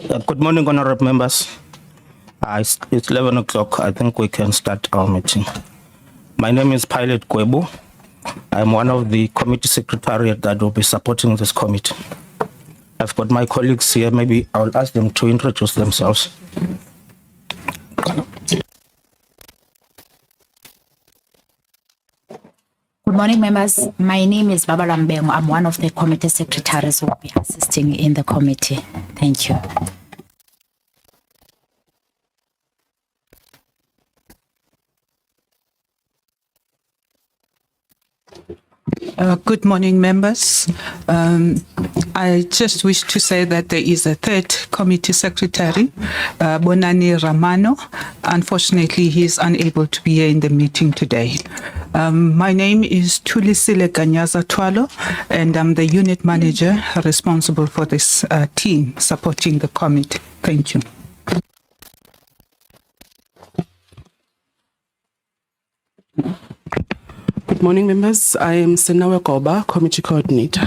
Good morning, honorable members. It's 11 o'clock. I think we can start our meeting. My name is Pilot Kwebu. I'm one of the committee secretariat that will be supporting this committee. I've got my colleagues here. Maybe I'll ask them to introduce themselves. Good morning, members. My name is Barbara Mbengo. I'm one of the committee secretaries who will be assisting in the committee. Thank you. Good morning, members. I just wish to say that there is a third committee secretary, Bonani Ramano. Unfortunately, he is unable to be here in the meeting today. My name is Thulisile Ganyaza Twalo, and I'm the unit manager responsible for this team supporting the committee. Thank you. Good morning, members. I am Senawe Koba, Committee Coordinator.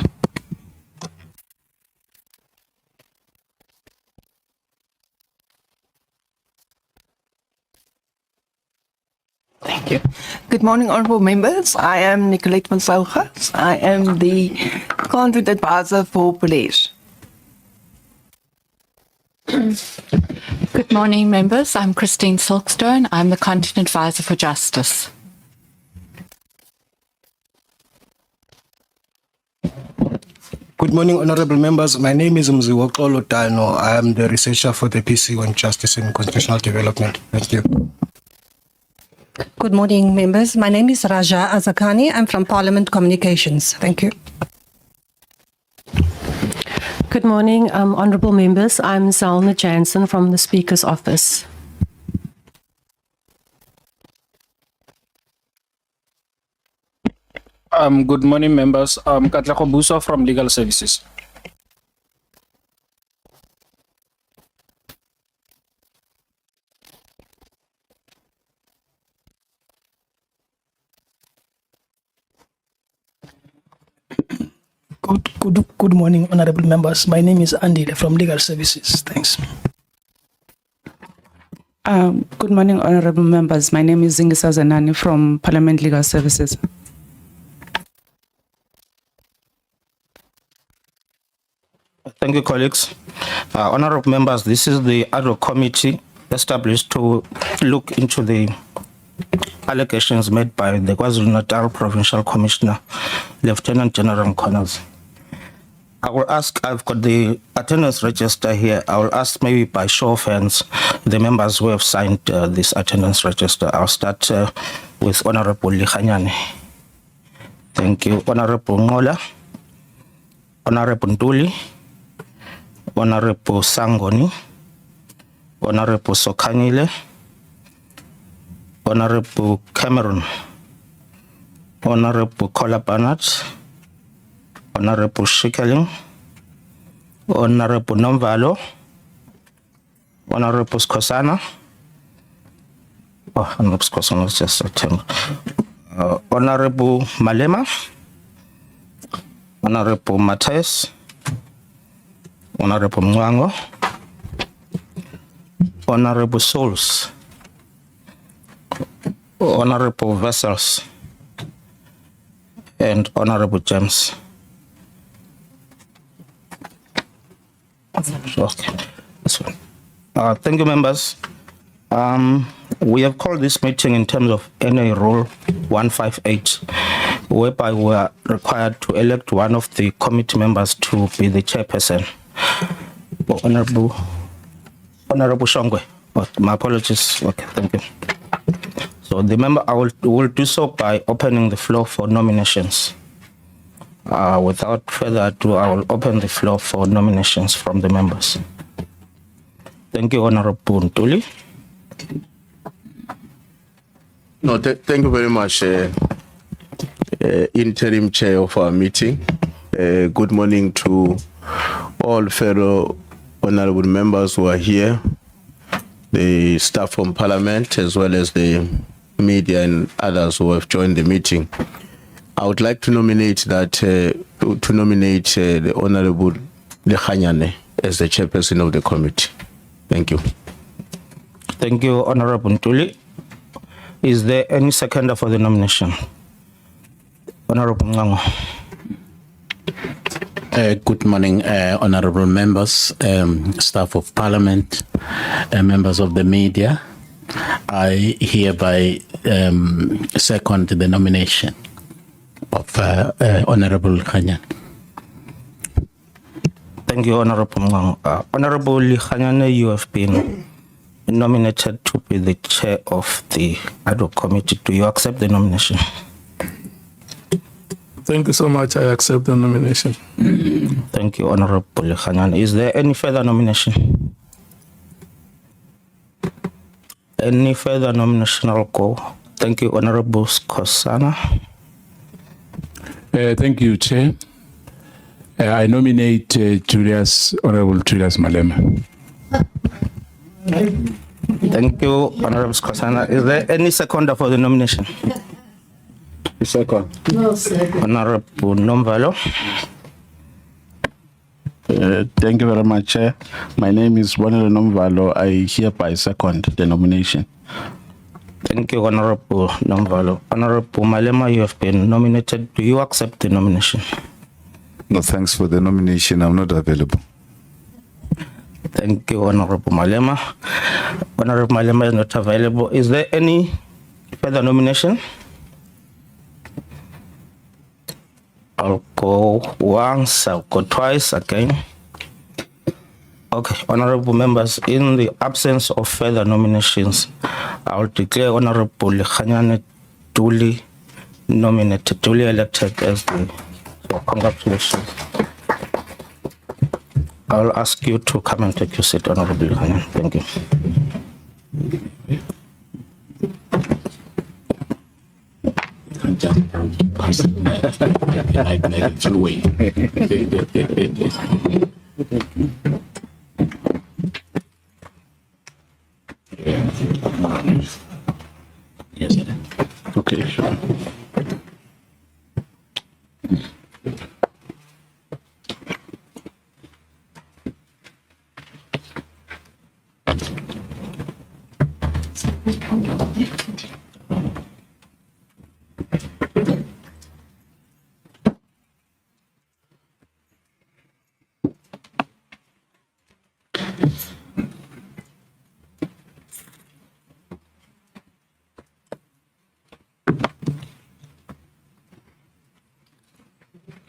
Thank you. Good morning, honorable members. I am Nicolette van Saugas. I am the content advisor for police. Good morning, members. I'm Christine Silkstone. I'm the content advisor for justice. Good morning, honorable members. My name is Mziwokolo Tano. I am the researcher for the PC on Justice and Constitutional Development. Thank you. Good morning, members. My name is Raja Azakani. I'm from Parliament Communications. Thank you. Good morning, honourable members. I'm Zalna Jansen from the Speaker's Office. Good morning, members. Katlego Buso from Legal Services. Good morning, honorable members. My name is Andy from Legal Services. Thanks. Good morning, honorable members. My name is Zingisa Zanani from Parliament Legal Services. Thank you, colleagues. Honorable members, this is the ad hoc committee established to look into the allegations made by the KwaZulu-Natal Provincial Commissioner, Lieutenant General Mkhwanazi. I will ask, I've got the attendance register here. I will ask maybe by show of hands the members who have signed this attendance register. I'll start with Honorable Likhanyane. Thank you. Honorable Ngola, Honorable Ntuli, Honorable Sangoni, Honorable Sokhanile, Honorable Cameron, Honorable Kola Barnett, Honorable Shikeling, Honorable Nomvalo, Honorable Skosana, Honorable Skosana is just Honorable Malema, Honorable Matthias, Honorable Mwango, Honorable Souls, Honorable Vessels, and Honorable James. Okay, that's one. Thank you, members. We have called this meeting in terms of NA Rule 158, whereby we are required to elect one of the committee members to be the chairperson. Honorable Shongwe. My apologies. Okay, thank you. So the member, I will do so by opening the floor for nominations. Without further ado, I will open the floor for nominations from the members. Thank you, Honorable Ntuli. No, thank you very much, interim chair of our meeting. Good morning to all fellow honorable members who are here, the staff from Parliament, as well as the media and others who have joined the meeting. I would like to nominate the Honorable Likhanyane as the chairperson of the committee. Thank you. Thank you, Honorable Ntuli. Is there any seconder for the nomination? Honorable Ngango. Good morning, honorable members, staff of parliament, members of the media. I hereby second the nomination of Honorable Khanyan. Thank you, Honorable Ngango. Honorable Khanyane, you have been nominated to be the chair of the ad hoc committee. Do you accept the nomination? Thank you so much. I accept the nomination. Thank you, Honorable Khanyane. Is there any further nomination? Any further nomination? I'll go. Thank you, Honorable Skosana. Thank you, Chair. I nominate Honorable Julius Malema. Thank you, Honorable Skosana. Is there any seconder for the nomination? Second. No, second. Honorable Nomvalo. Thank you very much, Chair. My name is Bonelo Nomvalo. I hereby second the nomination. Thank you, Honorable Nomvalo. Honorable Malema, you have been nominated. Do you accept the nomination? No, thanks for the nomination. I'm not available. Thank you, Honorable Malema. Honorable Malema is not available. Is there any further nomination? I'll go once, I'll go twice again. Okay, honorable members, in the absence of further nominations, I'll declare Honorable Khanyane duly nominated, duly elected as the, so congratulations. I'll ask you to come and take your seat, Honorable Khanyane. Thank you. Okay, sure.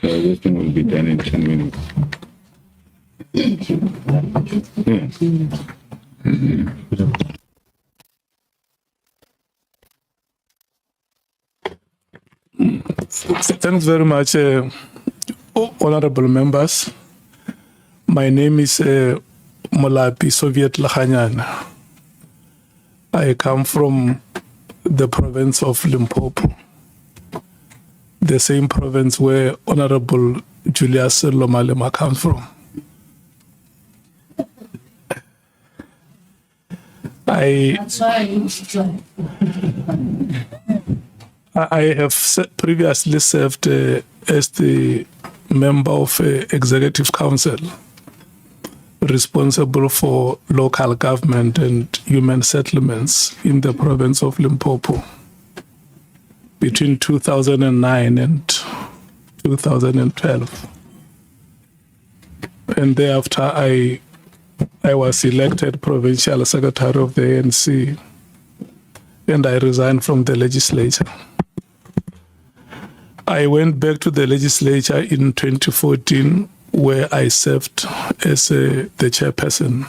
This thing will be done in 10 minutes. Thanks very much, honorable members. My name is Molapi Soviet Lakhanyana. I come from the province of Limpopo, the same province where Honorable Julius Malema comes from. I have previously served as the member of Executive Council responsible for local government and human settlements in the province of Limpopo between 2009 and 2012. And thereafter, I was elected provincial secretary of the ANC, and I resigned from the legislature. I went back to the legislature in 2014, where I served as the chairperson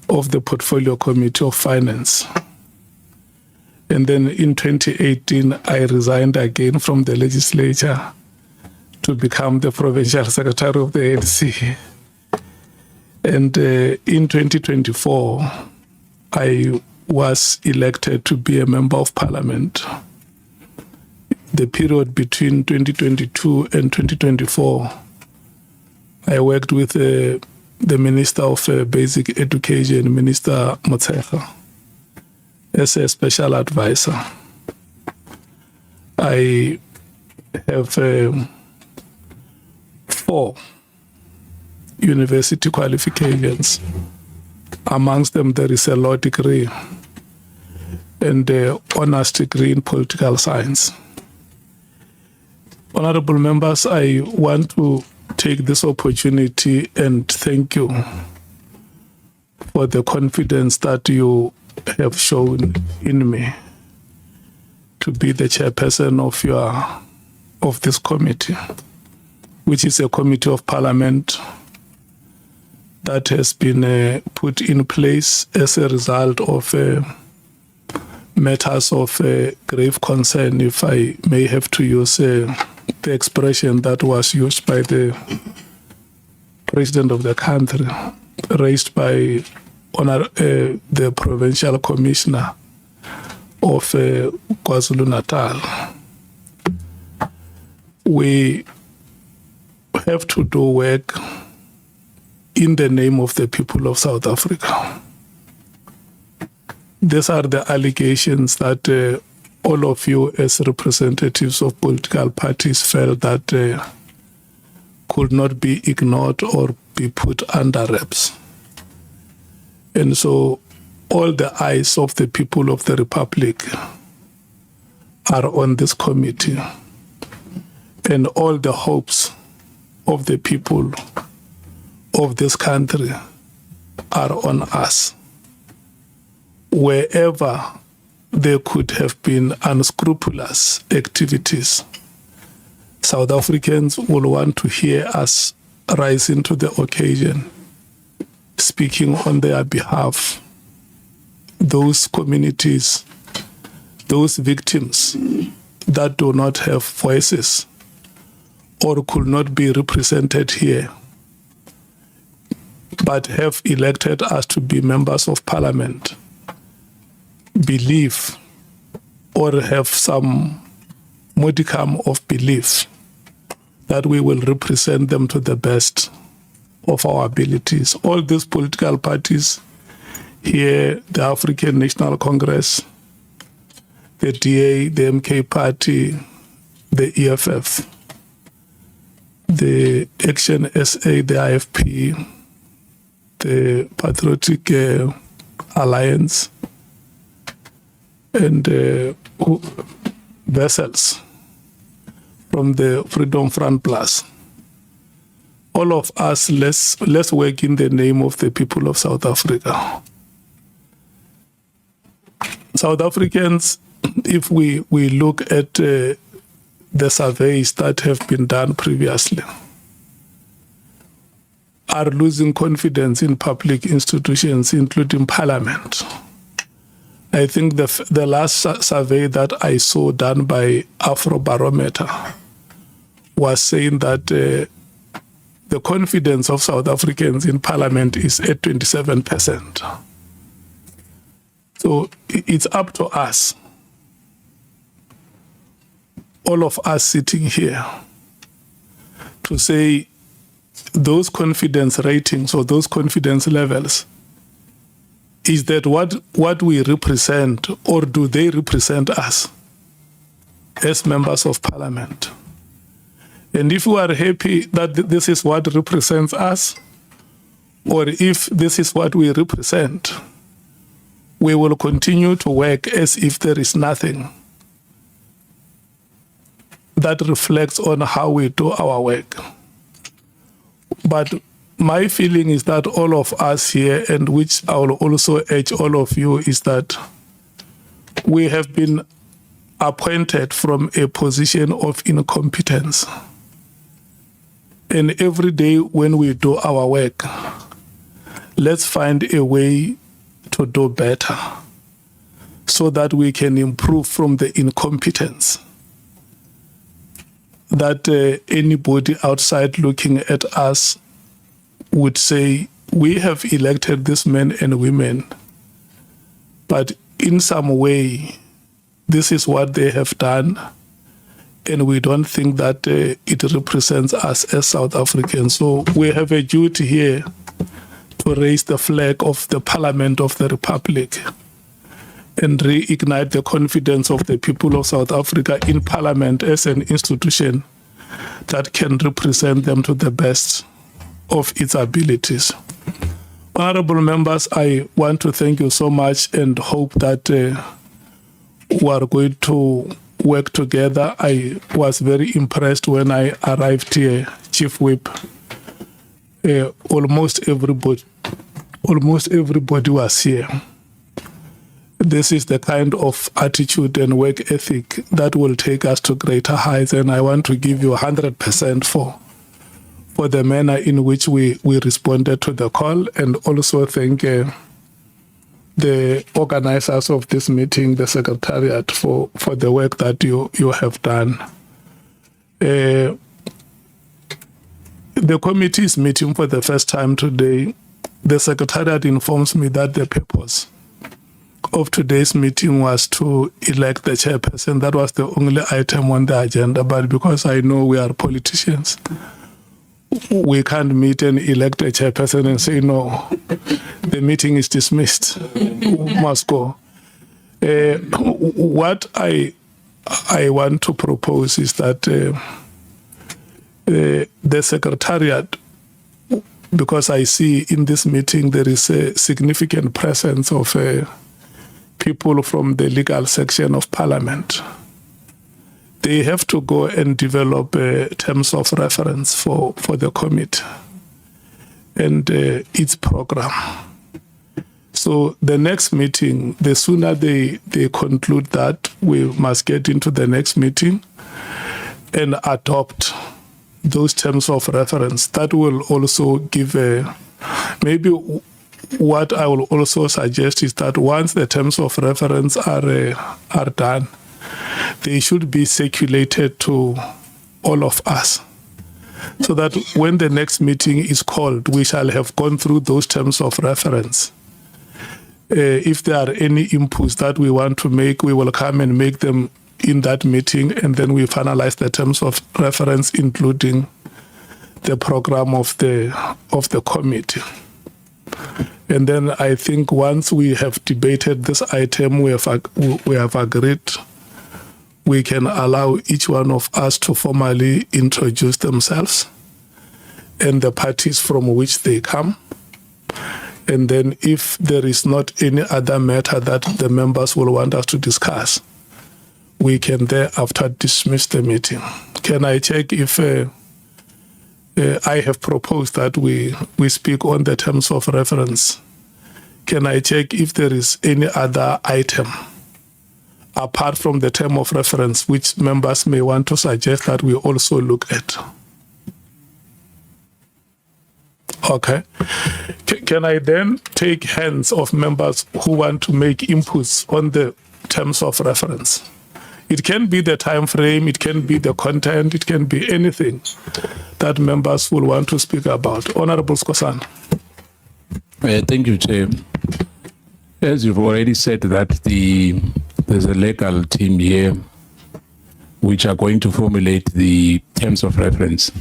of the Portfolio Committee of Finance. And then in 2018, I resigned again from the legislature to become the provincial secretary of the ANC. And in 2024, I was elected to be a member of parliament. The period between 2022 and 2024, I worked with the Minister of Basic Education, Minister Motshekga, as a special advisor. I have 4 university qualifications. Amongst them, there is a law degree and an honors degree in political science. Honorable members, I want to take this opportunity and thank you for the confidence that you have shown in me to be the chairperson of this committee, which is a committee of parliament that has been put in place as a result of matters of grave concern, if I may have to use the expression that was used by the president of the country, raised by the provincial commissioner of KwaZulu-Natal. We have to do work in the name of the people of South Africa. These are the allegations that all of you as representatives of political parties felt that could not be ignored or be put under wraps. And so all the eyes of the people of the Republic are on this committee, and all the hopes of the people of this country are on us. Wherever there could have been unscrupulous activities, South Africans will want to hear us rising to the occasion, speaking on their behalf. Those communities, those victims that do not have voices or could not be represented here, but have elected us to be members of parliament, believe or have some modicum of belief that we will represent them to the best of our abilities. All these political parties here, the African National Congress, the DA, the MK Party, the EFF, the Action SA, the IFP, the Patriotic Alliance, and vessels from the Freedom Front Plus. All of us, let's work in the name of the people of South Africa. South Africans, if we look at the surveys that have been done previously, are losing confidence in public institutions, including parliament. I think the last survey that I saw done by Afrobarometer was saying that the confidence of South Africans in parliament is at 27%. So it's up to us, all of us sitting here, to say those confidence ratings or those confidence levels, is that what we represent, or do they represent us as members of parliament? And if we are happy that this is what represents us, or if this is what we represent, we will continue to work as if there is nothing that reflects on how we do our work. But my feeling is that all of us here, and which I will also urge all of you, is that we have been appointed from a position of incompetence. And every day when we do our work, let's find a way to do better so that we can improve from the incompetence that anybody outside looking at us would say, we have elected these men and women, but in some way, this is what they have done, and we don't think that it represents us as South Africans. So we have a duty here to raise the flag of the Parliament of the Republic and reignite the confidence of the people of South Africa in Parliament as an institution that can represent them to the best of its abilities. Honorable members, I want to thank you so much and hope that we are going to work together. I was very impressed when I arrived here, Chief Whip. Almost everybody was here. This is the kind of attitude and work ethic that will take us to greater heights, and I want to give you 100% for the manner in which we responded to the call, and also thank the organizers of this meeting, the Secretariat, for the work that you have done. The committee is meeting for the first time today. The Secretariat informs me that the purpose of today's meeting was to elect the chairperson. That was the only item on the agenda, but because I know we are politicians, we can't meet and elect a chairperson and say, no, the meeting is dismissed, must go. What I want to propose is that the Secretariat, because I see in this meeting there is a significant presence of people from the legal section of Parliament. They have to go and develop terms of reference for the committee and its program. So the next meeting, the sooner they conclude that, we must get into the next meeting and adopt those terms of reference. That will also give maybe what I will also suggest is that once the terms of reference are done, they should be circulated to all of us, so that when the next meeting is called, we shall have gone through those terms of reference. If there are any inputs that we want to make, we will come and make them in that meeting, and then we finalize the terms of reference, including the program of the committee. And then I think once we have debated this item, we have agreed, we can allow each one of us to formally introduce themselves and the parties from which they come. And then if there is not any other matter that the members will want us to discuss, we can thereafter dismiss the meeting. Can I check if I have proposed that we speak on the terms of reference? Can I check if there is any other item apart from the term of reference which members may want to suggest that we also look at? Okay. Can I then take hands of members who want to make inputs on the terms of reference? It can be the time frame, it can be the content, it can be anything that members will want to speak about. Honorable Skosan. Thank you, Chair. As you've already said, that there's a legal team here which are going to formulate the terms of reference.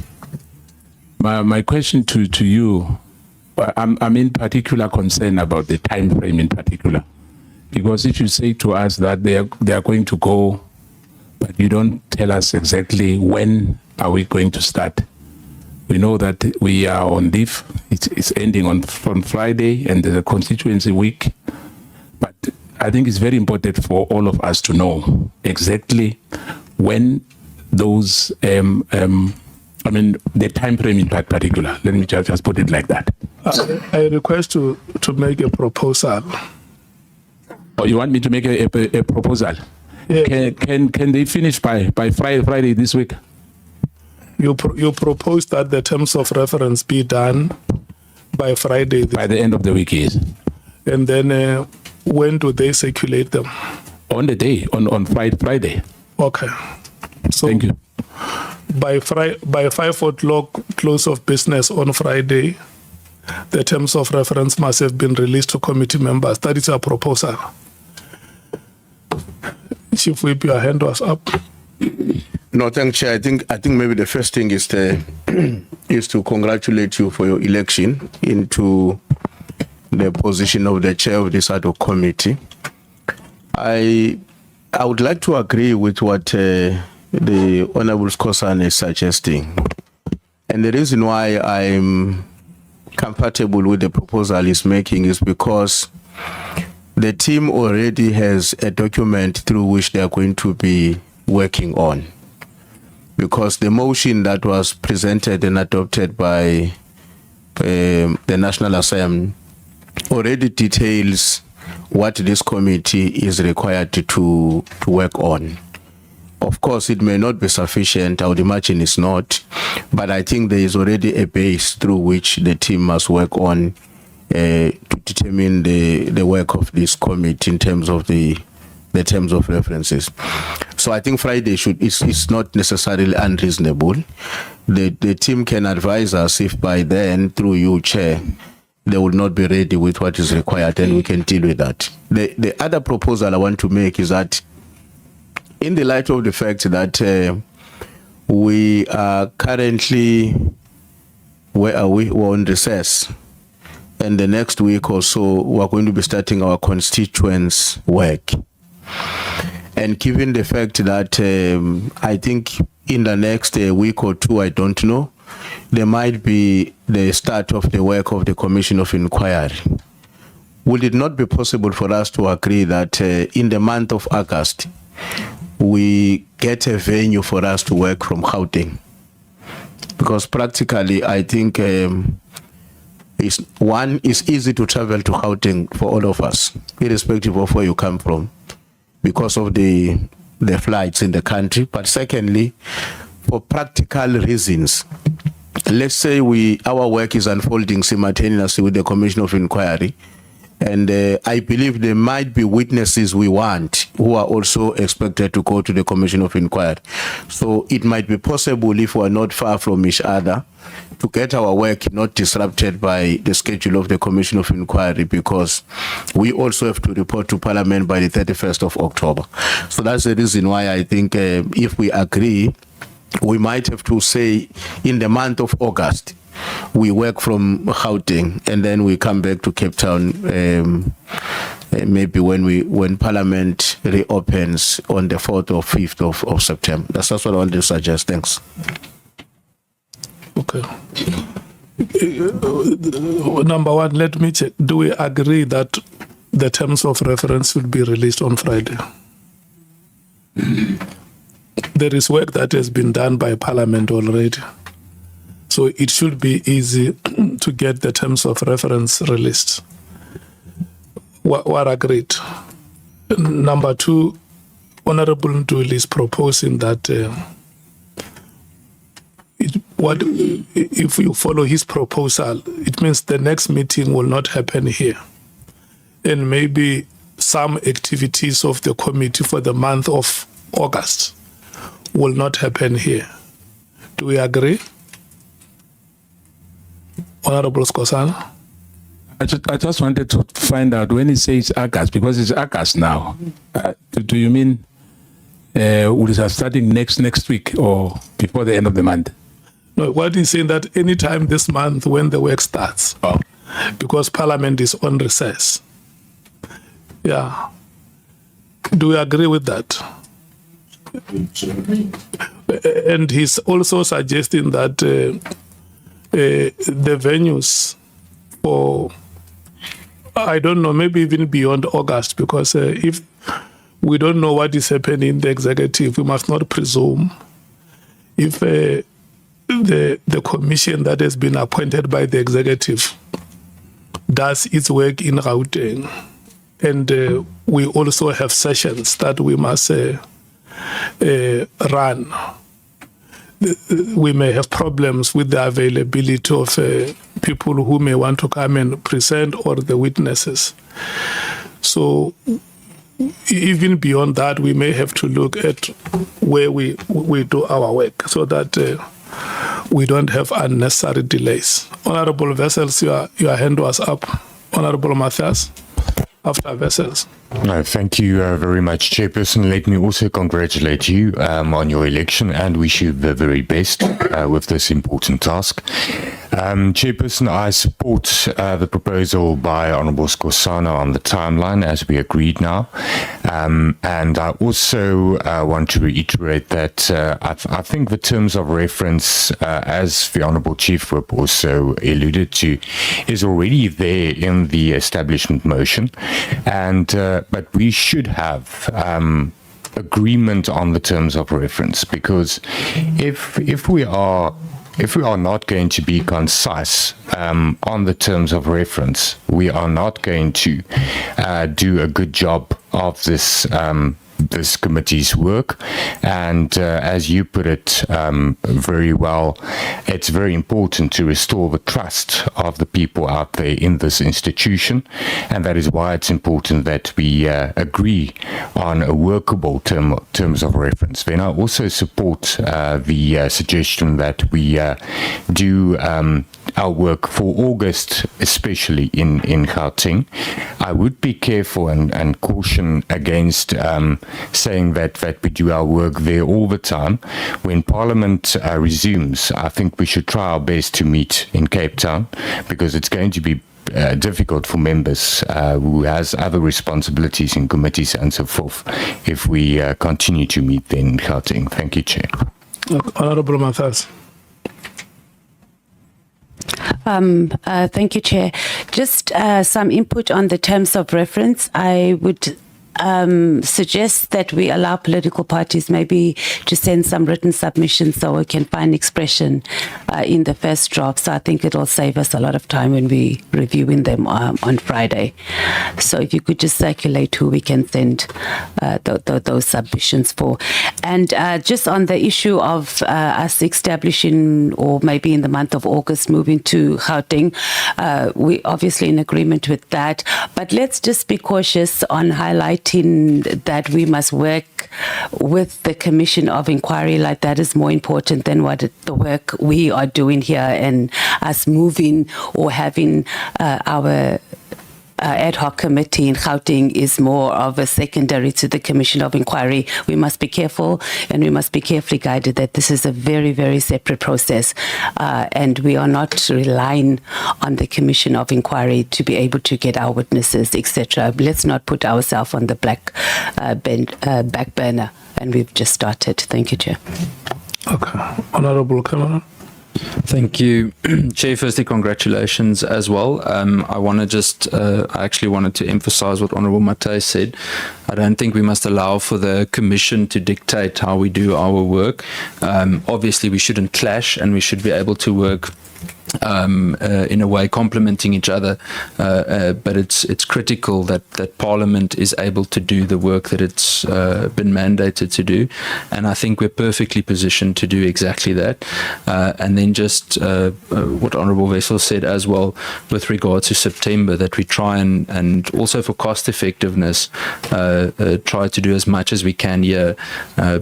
My question to you, I'm in particular concerned about the time frame in particular, because if you say to us that they are going to go, but you don't tell us exactly when are we going to start. We know that we are on leave. It's ending on Friday, and there's a constituency week. But I think it's very important for all of us to know exactly when those, the time frame in particular. Let me just put it like that. I request to make a proposal. Oh, you want me to make a proposal? Yeah. Can they finish by Friday this week? You propose that the terms of reference be done by Friday. By the end of the week, yes. And then when do they circulate them? On the day, on Friday. Okay. So thank you. By 5 o'clock close of business on Friday, the terms of reference must have been released to committee members. That is our proposal. Chief Whip, your hand was up. No, thanks, Chair. I think maybe the first thing is to congratulate you for your election into the position of the chair of this ad hoc committee. I would like to agree with what the Honourable Skosan is suggesting, and the reason why I'm comfortable with the proposal he's making is because the team already has a document through which they are going to be working on. Because the motion that was presented and adopted by the National Assembly already details what this committee is required to work on. Of course, it may not be sufficient. I would imagine it's not. But I think there is already a base through which the team must work on to determine the work of this committee in terms of the terms of references. So I think Friday is not necessarily unreasonable. The team can advise us if by then, through you, Chair, they will not be ready with what is required, and we can deal with that. The other proposal I want to make is that in the light of the fact that we are currently, where are we? We're on recess. And the next week or so, we're going to be starting our constituents' work. And given the fact that I think in the next week or two, I don't know, there might be the start of the work of the Commission of Inquiry. Would it not be possible for us to agree that in the month of August, we get a venue for us to work from Gauteng? Because practically, I think it's easy to travel to Gauteng for all of us, irrespective of where you come from, because of the flights in the country. But secondly, for practical reasons, let's say our work is unfolding simultaneously with the Commission of Inquiry, and I believe there might be witnesses we want who are also expected to go to the Commission of Inquiry. So it might be possible, if we are not far from each other, to get our work not disrupted by the schedule of the Commission of Inquiry, because we also have to report to Parliament by the 31st of October. So that's the reason why I think if we agree, we might have to say in the month of August, we work from Gauteng, and then we come back to Cape Town maybe when Parliament reopens on the 4th or 5th of September. That's what I want to suggest. Thanks. Okay. Number one, let me check. Do we agree that the terms of reference will be released on Friday? There is work that has been done by Parliament already. So it should be easy to get the terms of reference released. What agreed. Number two, Honorable Nduli is proposing that if you follow his proposal, it means the next meeting will not happen here. And maybe some activities of the committee for the month of August will not happen here. Do we agree? Honorable Skosana? I just wanted to find out when he says August, because it's August now. Do you mean will it start starting next week or before the end of the month? No, what he's saying that anytime this month when the work starts, because Parliament is on recess. Yeah. Do we agree with that? And he's also suggesting that the venues for, I don't know, maybe even beyond August, because if we don't know what is happening in the executive, we must not presume. If the commission that has been appointed by the executive does its work in Gauteng, and we also have sessions that we must run, we may have problems with the availability of people who may want to come and present, or the witnesses. So even beyond that, we may have to look at where we do our work, so that we don't have unnecessary delays. Honorable Vessels, your hand was up. Honorable Matthias, after Vessels. Thank you very much, Chairperson. Let me also congratulate you on your election and wish you the very best with this important task. Chairperson, I support the proposal by Honourable Scorsano on the timeline as we agreed now. And I also want to reiterate that I think the terms of reference, as the Honourable Chief Whip also alluded to, is already there in the establishment motion. And but we should have agreement on the terms of reference, because if we are not going to be concise on the terms of reference, we are not going to do a good job of this this committee's work. And as you put it very well, it's very important to restore the trust of the people out there in this institution, and that is why it's important that we agree on a workable terms of reference. Then I also support the suggestion that we do our work for August, especially in Gauteng. I would be careful and caution against saying that we do our work there all the time. When Parliament resumes, I think we should try our best to meet in Cape Town, because it's going to be difficult for members who has other responsibilities in committees and so forth if we continue to meet there in Gauteng. Thank you, Chair. Honourable Mathas. Thank you, Chair. Just some input on the terms of reference. I would suggest that we allow political parties maybe to send some written submissions so we can find expression in the first draft. So I think it'll save us a lot of time when we reviewing them on Friday. So if you could just circulate who we can send those submissions for. And just on the issue of us establishing, or maybe in the month of August, moving to Gauteng, we obviously in agreement with that. But let's just be cautious on highlighting that we must work with the Commission of Inquiry. Like, that is more important than what the work we are doing here, and us moving or having our ad hoc committee in Gauteng is more of a secondary to the Commission of Inquiry. We must be careful, and we must be carefully guided that this is a very, very separate process, and we are not relying on the Commission of Inquiry to be able to get our witnesses, etc. Let's not put ourselves on the back burner, and we've just started. Thank you, Chair. Okay. Honourable Cameron. Thank you, Chair. Firstly, congratulations as well. I want to just, I actually wanted to emphasize what Honourable Matthys said. I don't think we must allow for the Commission to dictate how we do our work. Obviously, we shouldn't clash, and we should be able to work in a way complementing each other, but it's critical that Parliament is able to do the work that it's been mandated to do, and I think we're perfectly positioned to do exactly that. And then just what Honourable Wessel said as well with regards to September, that we try and also for cost effectiveness try to do as much as we can here,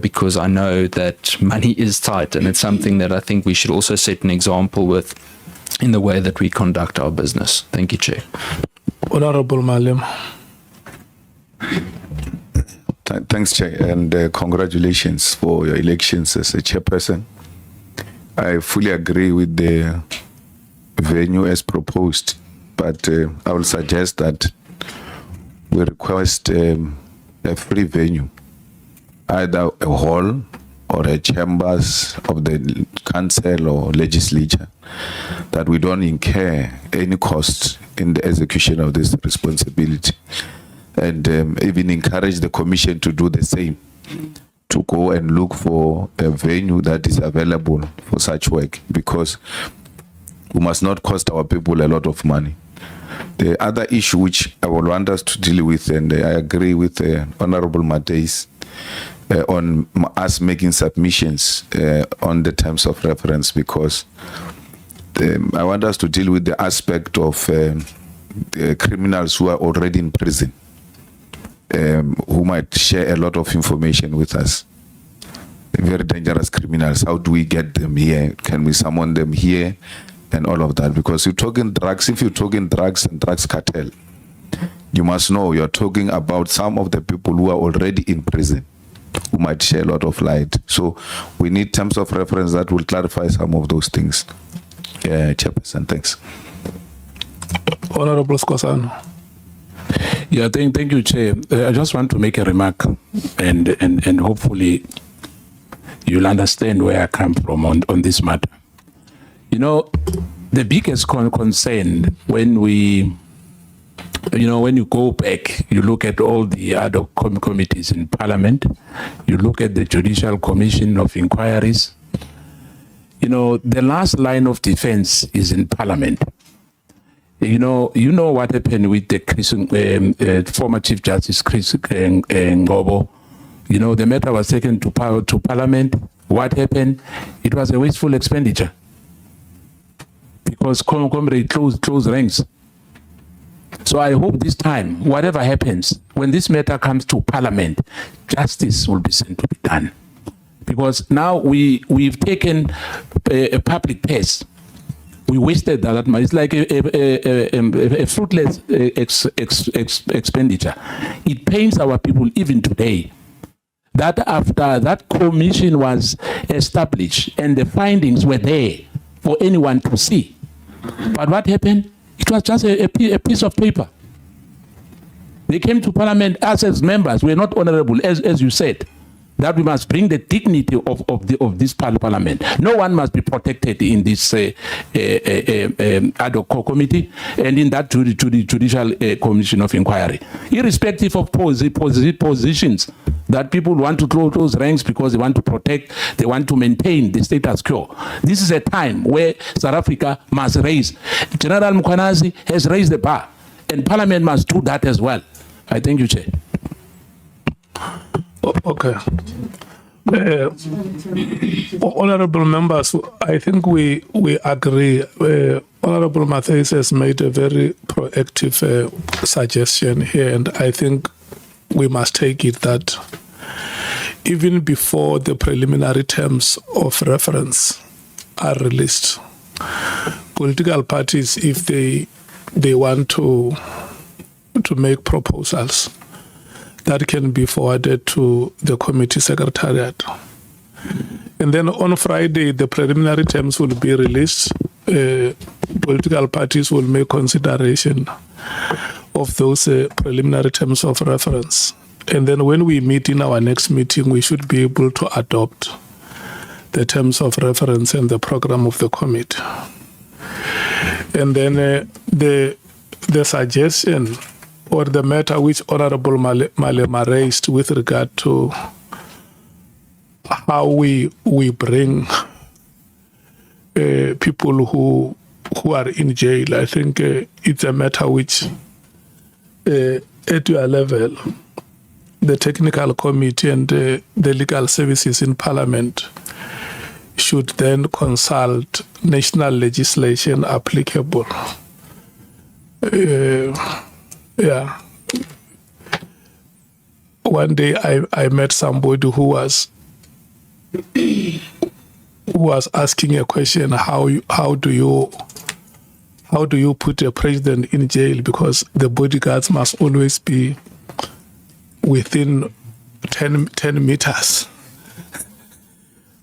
because I know that money is tight, and it's something that I think we should also set an example with in the way that we conduct our business. Thank you, Chair. Honourable Malim. Thanks, Chair, and congratulations for your elections as a chairperson. I fully agree with the venue as proposed, but I will suggest that we request a free venue, either a hall or a chambers of the council or legislature, that we don't incur any costs in the execution of this responsibility, and even encourage the commission to do the same, to go and look for a venue that is available for such work, because we must not cost our people a lot of money. The other issue which I would want us to deal with, and I agree with Honourable Matthys, on us making submissions on the terms of reference, because I want us to deal with the aspect of the criminals who are already in prison, who might share a lot of information with us. Very dangerous criminals. How do we get them here? Can we summon them here? And all of that. Because you're talking drugs, if you're talking drugs and drugs cartel, you must know you're talking about some of the people who are already in prison, who might share a lot of light. So we need terms of reference that will clarify some of those things. Chairperson. Thanks. Honorable Skosana. Yeah, thank you, Chair. I just want to make a remark, and hopefully you'll understand where I come from on this matter. You know, the biggest concern when we, when you go back, you look at all the other committees in Parliament, you look at the Judicial Commission of Inquiries, the last line of defense is in Parliament. You know what happened with the former Chief Justice Chris Ngobo. The matter was taken to Parliament. What happened? It was a wasteful expenditure because comrade closed ranks. So I hope this time, whatever happens, when this matter comes to Parliament, justice will be sent to be done. Because now we've taken a public purse. We wasted that money. It's like a fruitless expenditure. It pains our people even today that after that commission was established and the findings were there for anyone to see. But what happened? It was just a piece of paper. They came to Parliament as members. We're not honorable, as you said, that we must bring the dignity of this Parliament. No one must be protected in this ad hoc committee and in that Judicial Commission of Inquiry, irrespective of positions that people want to close ranks because they want to protect, they want to maintain the status quo. This is a time where South Africa must raise. General Mkhwanazi has raised the bar, and Parliament must do that as well. I thank you, Chair. Okay. Honorable members, I think we agree. Honorable Matthys has made a very proactive suggestion here, and I think we must take it that even before the preliminary terms of reference are released, political parties, if they want to make proposals, that can be forwarded to the committee secretariat. And then on Friday, the preliminary terms will be released. Political parties will make consideration of those preliminary terms of reference. And then when we meet in our next meeting, we should be able to adopt the terms of reference and the program of the committee. And then the suggestion or the matter which Honorable Malema raised with regard to how we bring people who are in jail, I think it's a matter which at your level, the technical committee and the legal services in Parliament should then consult national legislation applicable. Yeah. One day I met somebody who was asking a question: how do you put a president in jail, because the bodyguards must always be within 10 meters.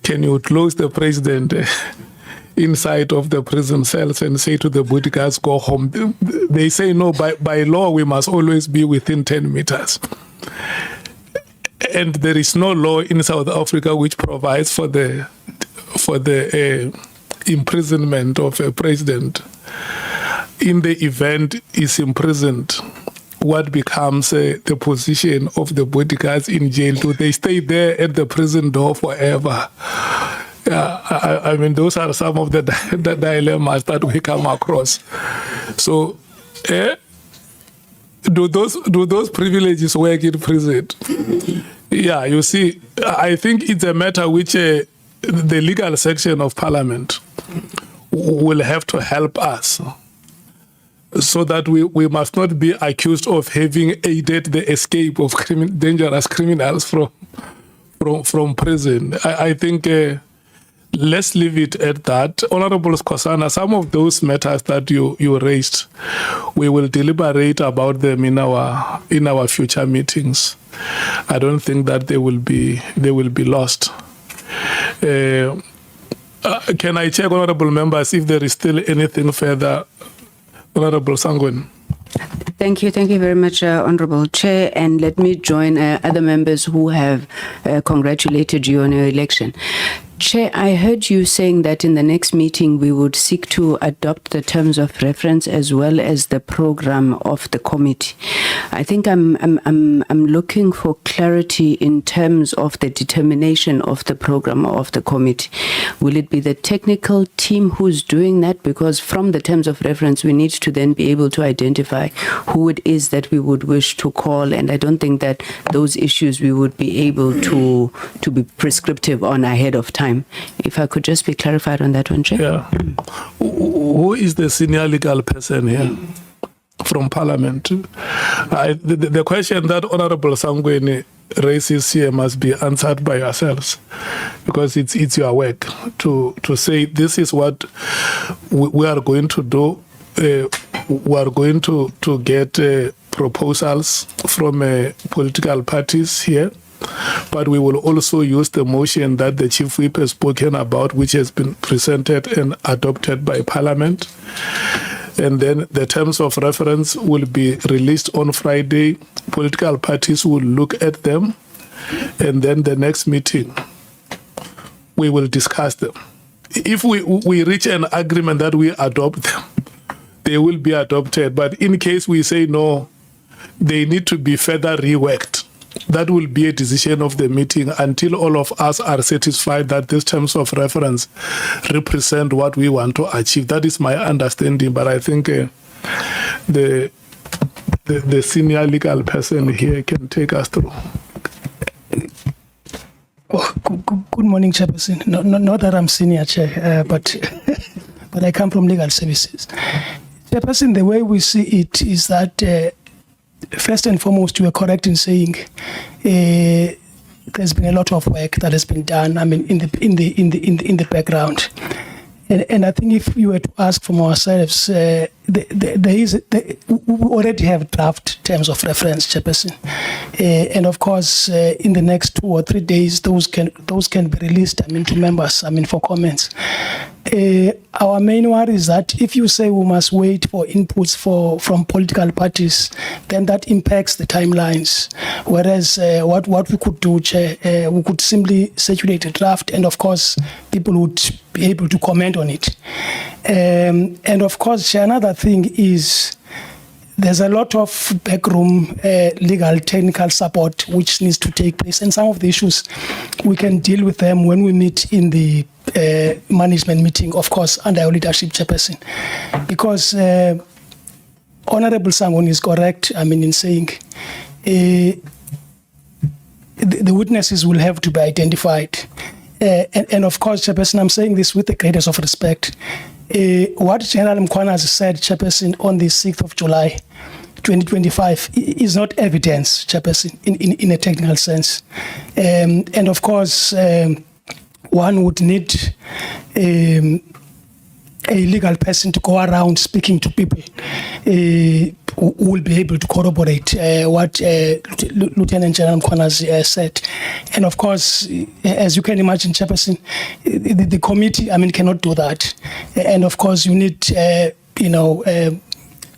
Can you close the president inside of the prison cells and say to the bodyguards, go home? They say no, by law we must always be within 10 meters. And there is no law in South Africa which provides for the imprisonment of a president. In the event is imprisoned, what becomes the position of the bodyguards in jail? Do they stay there at the prison door forever? I mean, those are some of the dilemmas that we come across. So, do those privileges work in prison? Yeah, you see, I think it's a matter which the legal section of Parliament will have to help us, so that we must not be accused of having aided the escape of dangerous criminals from prison. I think let's leave it at that. Honorable Skosana, some of those matters that you raised, we will deliberate about them in our future meetings. I don't think that they will be lost. Can I check, honorable members, if there is still anything further? Honorable Sangwen. Thank you very much, Honorable Chair, and let me join other members who have congratulated you on your election. Chair, I heard you saying that in the next meeting we would seek to adopt the terms of reference as well as the program of the committee. I think I'm looking for clarity in terms of the determination of the program of the committee. Will it be the technical team who's doing that? Because from the terms of reference, we need to then be able to identify who it is that we would wish to call, and I don't think that those issues we would be able to be prescriptive on ahead of time. If I could just be clarified on that one, Chair. Yeah. Who is the senior legal person here from Parliament? The question that Honorable Sangweni raises here must be answered by yourselves, because it's your work to say this is what we are going to do. We are going to get proposals from political parties here. But we will also use the motion that the Chief Whip has spoken about, which has been presented and adopted by Parliament. And then the terms of reference will be released on Friday. Political parties will look at them. And then the next meeting, we will discuss them. If we reach an agreement that we adopt them, they will be adopted. But in case we say no, they need to be further reworked. That will be a decision of the meeting until all of us are satisfied that these terms of reference represent what we want to achieve. That is my understanding, but I think the senior legal person here can take us through. Oh, good morning, Chairperson. Not that I'm senior, Chair, but I come from legal services. Chairperson, the way we see it is that first and foremost, you are correct in saying there's been a lot of work that has been done. I mean, in the background, and I think if you were to ask from ourselves, we already have draft terms of reference, Chairperson, and of course, in the next 2 or 3 days, those can be released. I mean, to members. I mean, for comments. Our main worry is that if you say we must wait for inputs from political parties, then that impacts the timelines. Whereas what we could do, Chair, we could simply circulate a draft, and of course, people would be able to comment on it. And of course, Chair, another thing is there's a lot of backroom legal technical support which needs to take place, and some of the issues we can deal with them when we meet in the management meeting, of course, under our leadership, Chairperson. Because Honorable Sangweni is correct, I mean, in saying the witnesses will have to be identified. And of course, Chairperson, I'm saying this with the greatest of respect. What Nhlanhla Mkhwanazi said, Chairperson, on the 6th of July, 2025 is not evidence, Chairperson, in a technical sense. And of course, one would need a legal person to go around speaking to people who will be able to corroborate what Lieutenant General Mkhwanazi said. And of course, as you can imagine, Chairperson, the committee, I mean, cannot do that. And of course, you need,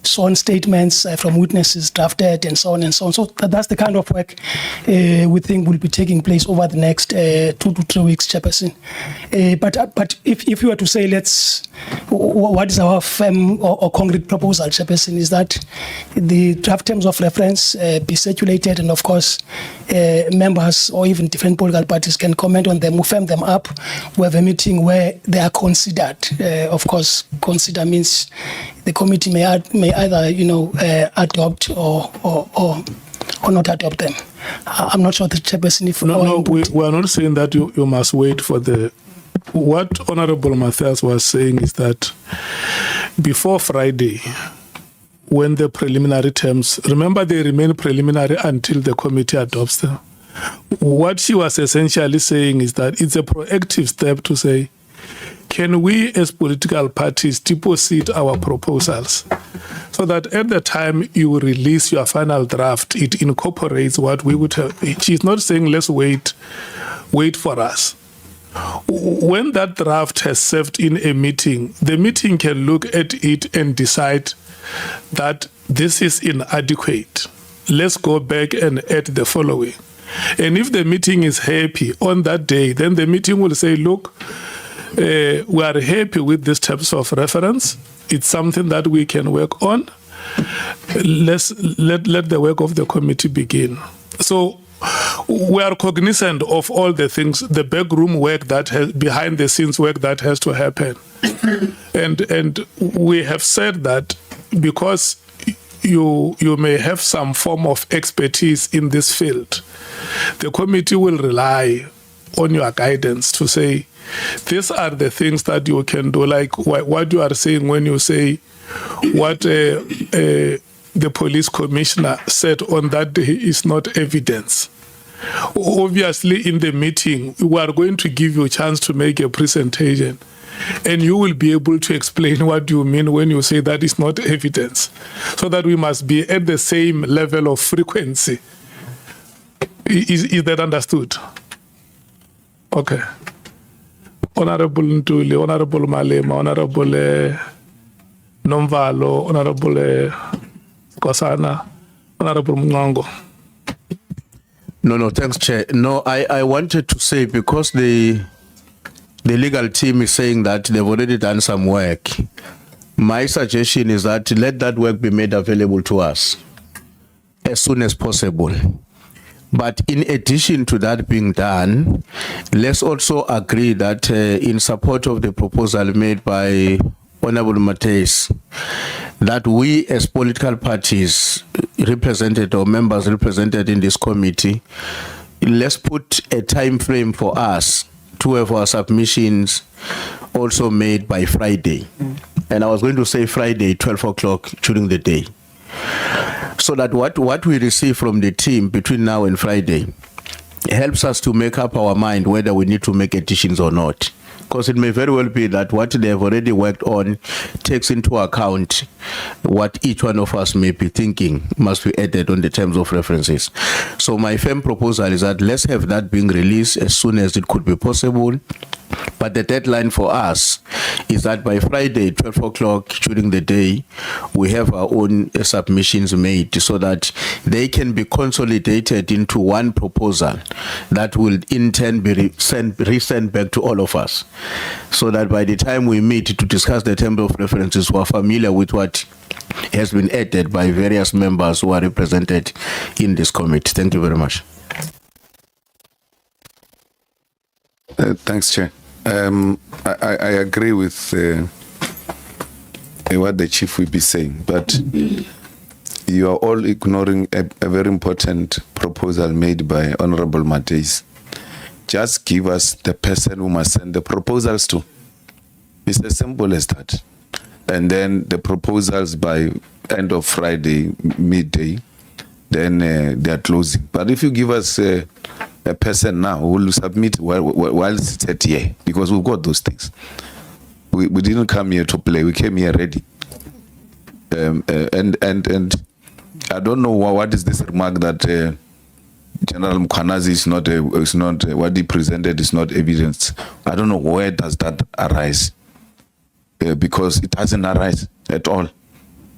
sworn statements from witnesses drafted and so on and so on. So that's the kind of work we think will be taking place over the next 2 to 3 weeks, Chairperson. But if you were to say, what is our firm or concrete proposal, Chairperson, is that the draft terms of reference be circulated, and of course, members or even different political parties can comment on them, we firm them up. We have a meeting where they are considered. Of course, consider means the committee may either, adopt or not adopt them. I'm not sure the Chairperson if we are not saying that you must wait for the. What Honorable Matthias was saying is that before Friday, when the preliminary terms, remember they remain preliminary until the committee adopts them. What she was essentially saying is that it's a proactive step to say, can we as political parties deposit our proposals so that at the time you release your final draft, it incorporates what we would have. She's not saying let's wait for us. when that draft has served in a meeting, the meeting can look at it and decide that this is inadequate. Let's go back and add the following. And if the meeting is happy on that day, then the meeting will say, look, we are happy with these terms of reference. It's something that we can work on. Let the work of the committee begin. So we are cognizant of all the things, the backroom work that has, behind the scenes work that has to happen. and we have said that because you may have some form of expertise in this field, the committee will rely on your guidance to say, these are the things that you can do, like what you are saying when you say what the police commissioner said on that day is not evidence. Obviously, in the meeting, we are going to give you a chance to make a presentation, and you will be able to explain what you mean when you say that is not evidence, so that we must be at the same level of frequency. Is that understood? Okay. Honorable Ntuli, Honorable Malema, Honorable Nomvalo, Honorable Kosana, Honorable Mngango. No, thanks, Chair. No, I wanted to say, because the legal team is saying that they've already done some work, my suggestion is that let that work be made available to us as soon as possible. But in addition to that being done, let's also agree that in support of the proposal made by Honorable Mates, that we as political parties represented or members represented in this committee, let's put a time frame for us to have our submissions also made by Friday. And I was going to say Friday, 12 o'clock during the day. So that what we receive from the team between now and Friday helps us to make up our mind whether we need to make additions or not. Because it may very well be that what they have already worked on takes into account what each one of us may be thinking must be added on the terms of references. So my firm proposal is that let's have that being released as soon as it could be possible. But the deadline for us is that by Friday, 12 o'clock during the day, we have our own submissions made so that they can be consolidated into one proposal that will in turn be resent back to all of us. So that by the time we meet to discuss the terms of references, we are familiar with what has been added by various members who are represented in this committee. Thank you very much. Thanks, Chair. I agree with what the Chief will be saying, but you are all ignoring a very important proposal made by Honorable Mates. Just give us the person who must send the proposals to. It's as simple as that. And then the proposals by end of Friday, midday, then they are closing. But if you give us a person now who will submit while it's at here, because we've got those things. We didn't come here to play. We came here ready. And I don't know what is this remark that General Mkhwanazi is not what he presented is not evidence. I don't know where does that arise, because it doesn't arise at all.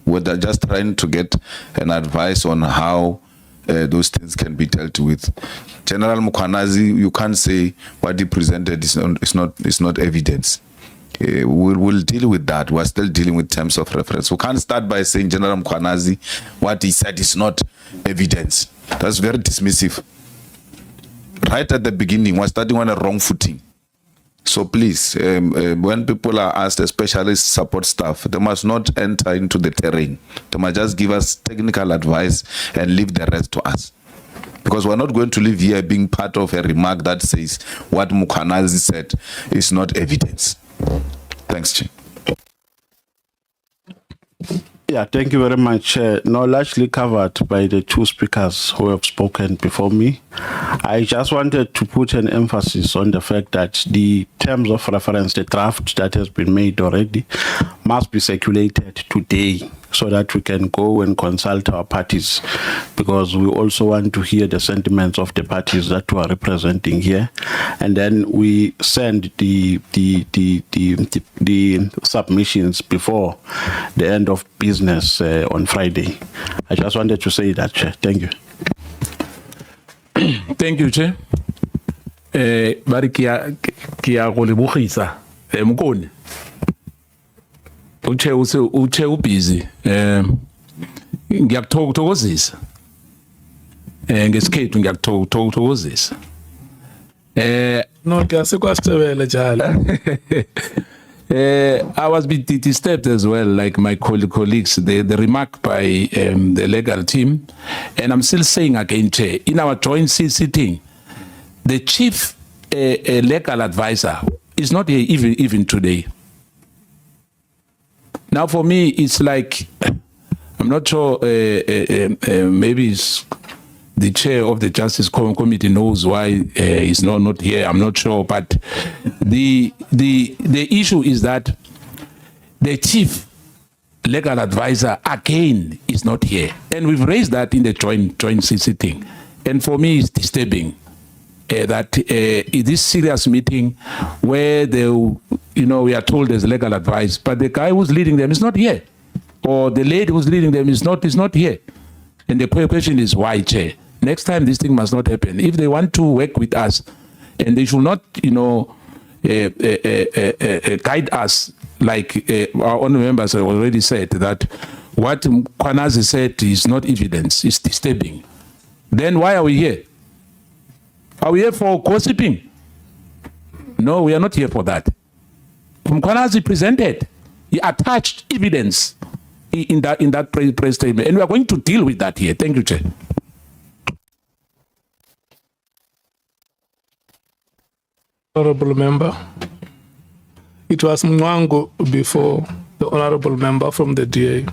We're just trying to get an advice on how those things can be dealt with. General Mkhwanazi, you can't say what he presented is not evidence. We'll deal with that. We're still dealing with terms of reference. We can't start by saying General Mkhwanazi, what he said is not evidence. That's very dismissive. Right at the beginning, we're starting on a wrong footing. So please, when people are asked, especially support staff, they must not enter into the terrain. They must just give us technical advice and leave the rest to us. Because we're not going to live here being part of a remark that says what Mkhwanazi said is not evidence. Thanks, Chair. Yeah, thank you very much. No, largely covered by the two speakers who have spoken before me. I just wanted to put an emphasis on the fact that the terms of reference, the draft that has been made already, must be circulated today so that we can go and consult our parties, because we also want to hear the sentiments of the parties that we are representing here, and then we send the submissions before the end of business on Friday. I just wanted to say that, Chair. Thank you. Thank you, Chair. Bari kia go lebogisa mokone. Uche ubusy. Ngiyakuthokozisa. Ngesikhethu ngiyakuthokozisa. No, ke sekwasitebele njalo. I was a bit disturbed as well, like my colleagues, the remark by the legal team. And I'm still saying again, Chair, in our joint sitting, the chief legal advisor is not here even today. Now, for me, it's like, I'm not sure, maybe it's the chair of the Justice Committee knows why he's not here. I'm not sure, but the issue is that the chief legal advisor again is not here, and we've raised that in the joint sitting. And for me, it's disturbing that in this serious meeting where we are told there's legal advice, but the guy who's leading them is not here, or the lady who's leading them is not here. And the question is why, Chair? Next time this thing must not happen. If they want to work with us, and they should not, guide us like our own members have already said that what Mkhwanazi said is not evidence, it's disturbing. Then why are we here? Are we here for gossiping? No, we are not here for that. Mkhwanazi presented, he attached evidence in that press statement, and we are going to deal with that here. Thank you, Chair. Honorable member. It was Mwango before the honorable member from the DA.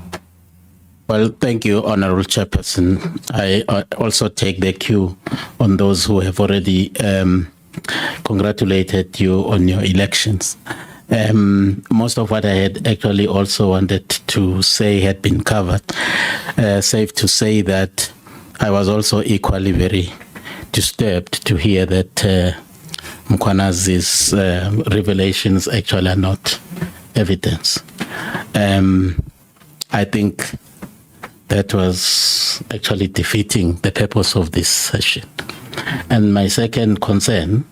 Well, thank you, Honorable Chairperson. I also take the cue on those who have already congratulated you on your elections. Most of what I had actually also wanted to say had been covered. Safe to say that I was also equally very disturbed to hear that Mkhwanazi's revelations actually are not evidence. I think that was actually defeating the purpose of this session. And my second concern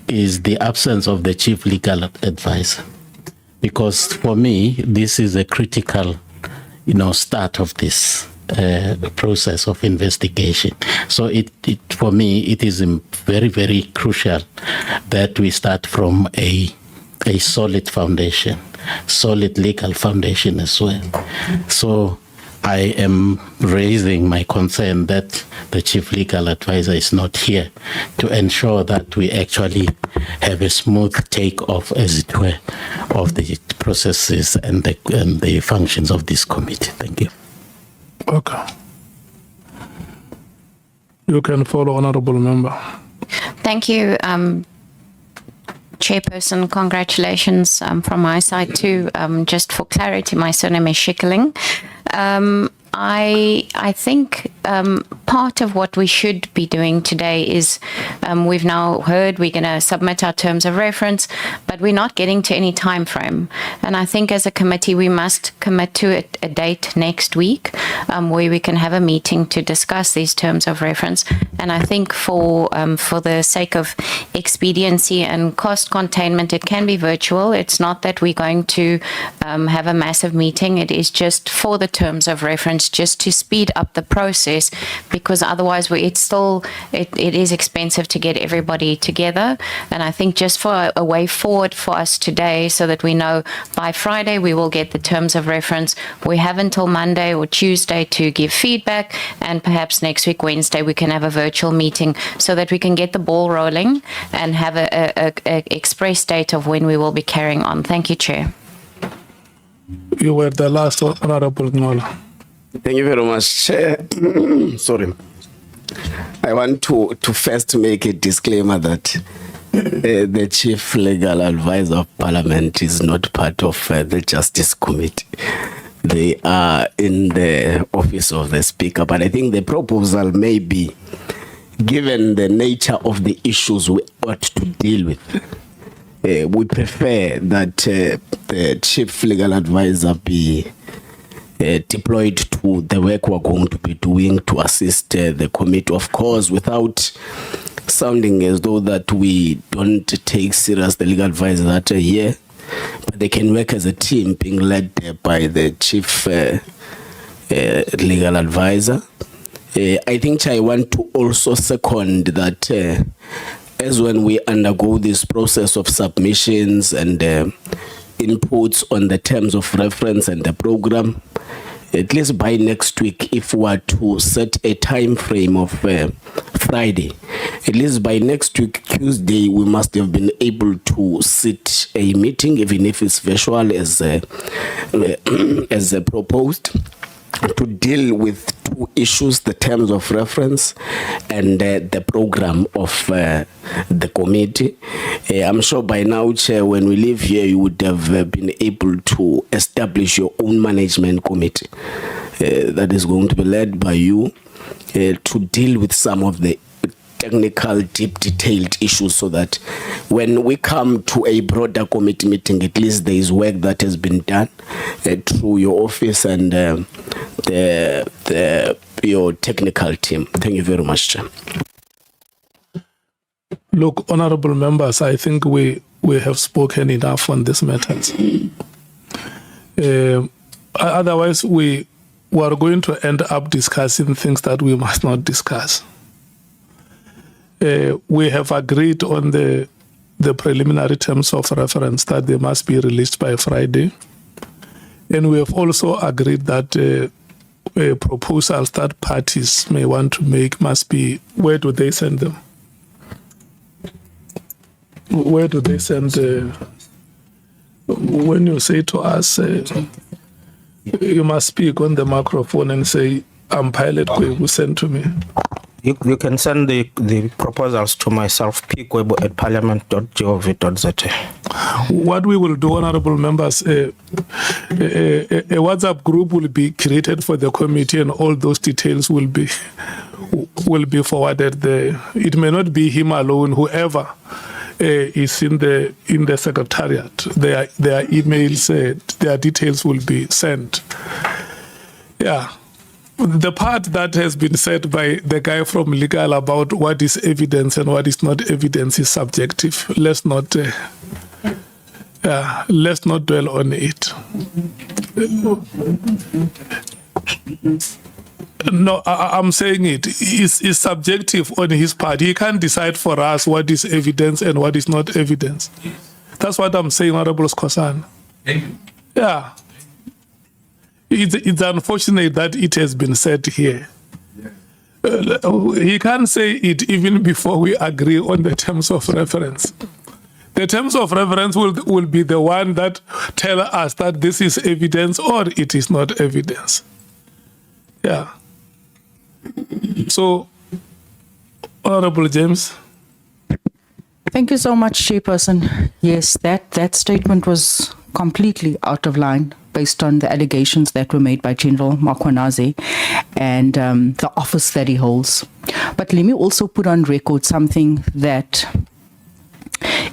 is the absence of the chief legal advisor, because for me this is a critical start of this process of investigation. So for me it is very, very crucial that we start from a solid foundation, solid legal foundation as well. So I am raising my concern that the chief legal advisor is not here to ensure that we actually have a smooth takeoff, as it were, of the processes and the functions of this committee. Thank you. Okay. You can follow, honorable member. Thank you, Chairperson. Congratulations from my side too. Just for clarity, my surname is Schikkeling. I think part of what we should be doing today is we've now heard we're going to submit our terms of reference, but we're not getting to any time frame. And I think as a committee, we must commit to a date next week where we can have a meeting to discuss these terms of reference. And I think for the sake of expediency and cost containment, it can be virtual. It's not that we're going to have a massive meeting. It is just for the terms of reference, just to speed up the process, because otherwise it is expensive to get everybody together. And I think just for a way forward for us today, so that we know by Friday we will get the terms of reference. We have until Monday or Tuesday to give feedback, and perhaps next week, Wednesday, we can have a virtual meeting so that we can get the ball rolling and have a express date of when we will be carrying on. Thank you, Chair. You were the last, Honorable Nhlanhla. Thank you very much, Chair. Sorry. I want to first make a disclaimer that the Chief Legal Advisor of Parliament is not part of the Justice Committee. They are in the office of the Speaker, but I think the proposal may be, given the nature of the issues we ought to deal with, we prefer that the Chief Legal Advisor be deployed to the work we're going to be doing to assist the committee, of course, without sounding as though that we don't take serious the legal advisors that are here, but they can work as a team being led by the Chief Legal Advisor. I think I want to also second that as when we undergo this process of submissions and inputs on the terms of reference and the program, at least by next week, if we are to set a time frame of Friday, at least by next week, Tuesday, we must have been able to sit a meeting, even if it's virtual as proposed, to deal with two issues, the terms of reference and the program of the committee. I'm sure by now, Chair, when we leave here, you would have been able to establish your own management committee that is going to be led by you to deal with some of the technical, deep, detailed issues, so that when we come to a broader committee meeting, at least there is work that has been done through your office and your technical team. Thank you very much, Chair. Look, honorable members, I think we have spoken enough on this matters. Otherwise, we are going to end up discussing things that we must not discuss. We have agreed on the preliminary terms of reference that they must be released by Friday. And we have also agreed that proposals that parties may want to make must be, where do they send them? Where do they send? When you say to us, you must speak on the microphone and say, I'm Pilot Kwebu, send to me. You can send the proposals to myself, pkwebu@parliament.gov.za. What we will do, honorable members, a WhatsApp group will be created for the committee, and all those details will be forwarded there. It may not be him alone, whoever is in the secretariat. Their emails, their details will be sent. Yeah. The part that has been said by the guy from legal about what is evidence and what is not evidence is subjective. Let's not dwell on it. No, I'm saying it is subjective on his part. He can't decide for us what is evidence and what is not evidence. That's what I'm saying, Honorable Skosan. Yeah. It's unfortunate that it has been said here. He can't say it even before we agree on the terms of reference. The terms of reference will be the one that tell us that this is evidence or it is not evidence. Yeah. So, Honorable James. Thank you so much, Chairperson. Yes, that statement was completely out of line based on the allegations that were made by General Mkhwanazi and the office that he holds. But let me also put on record something that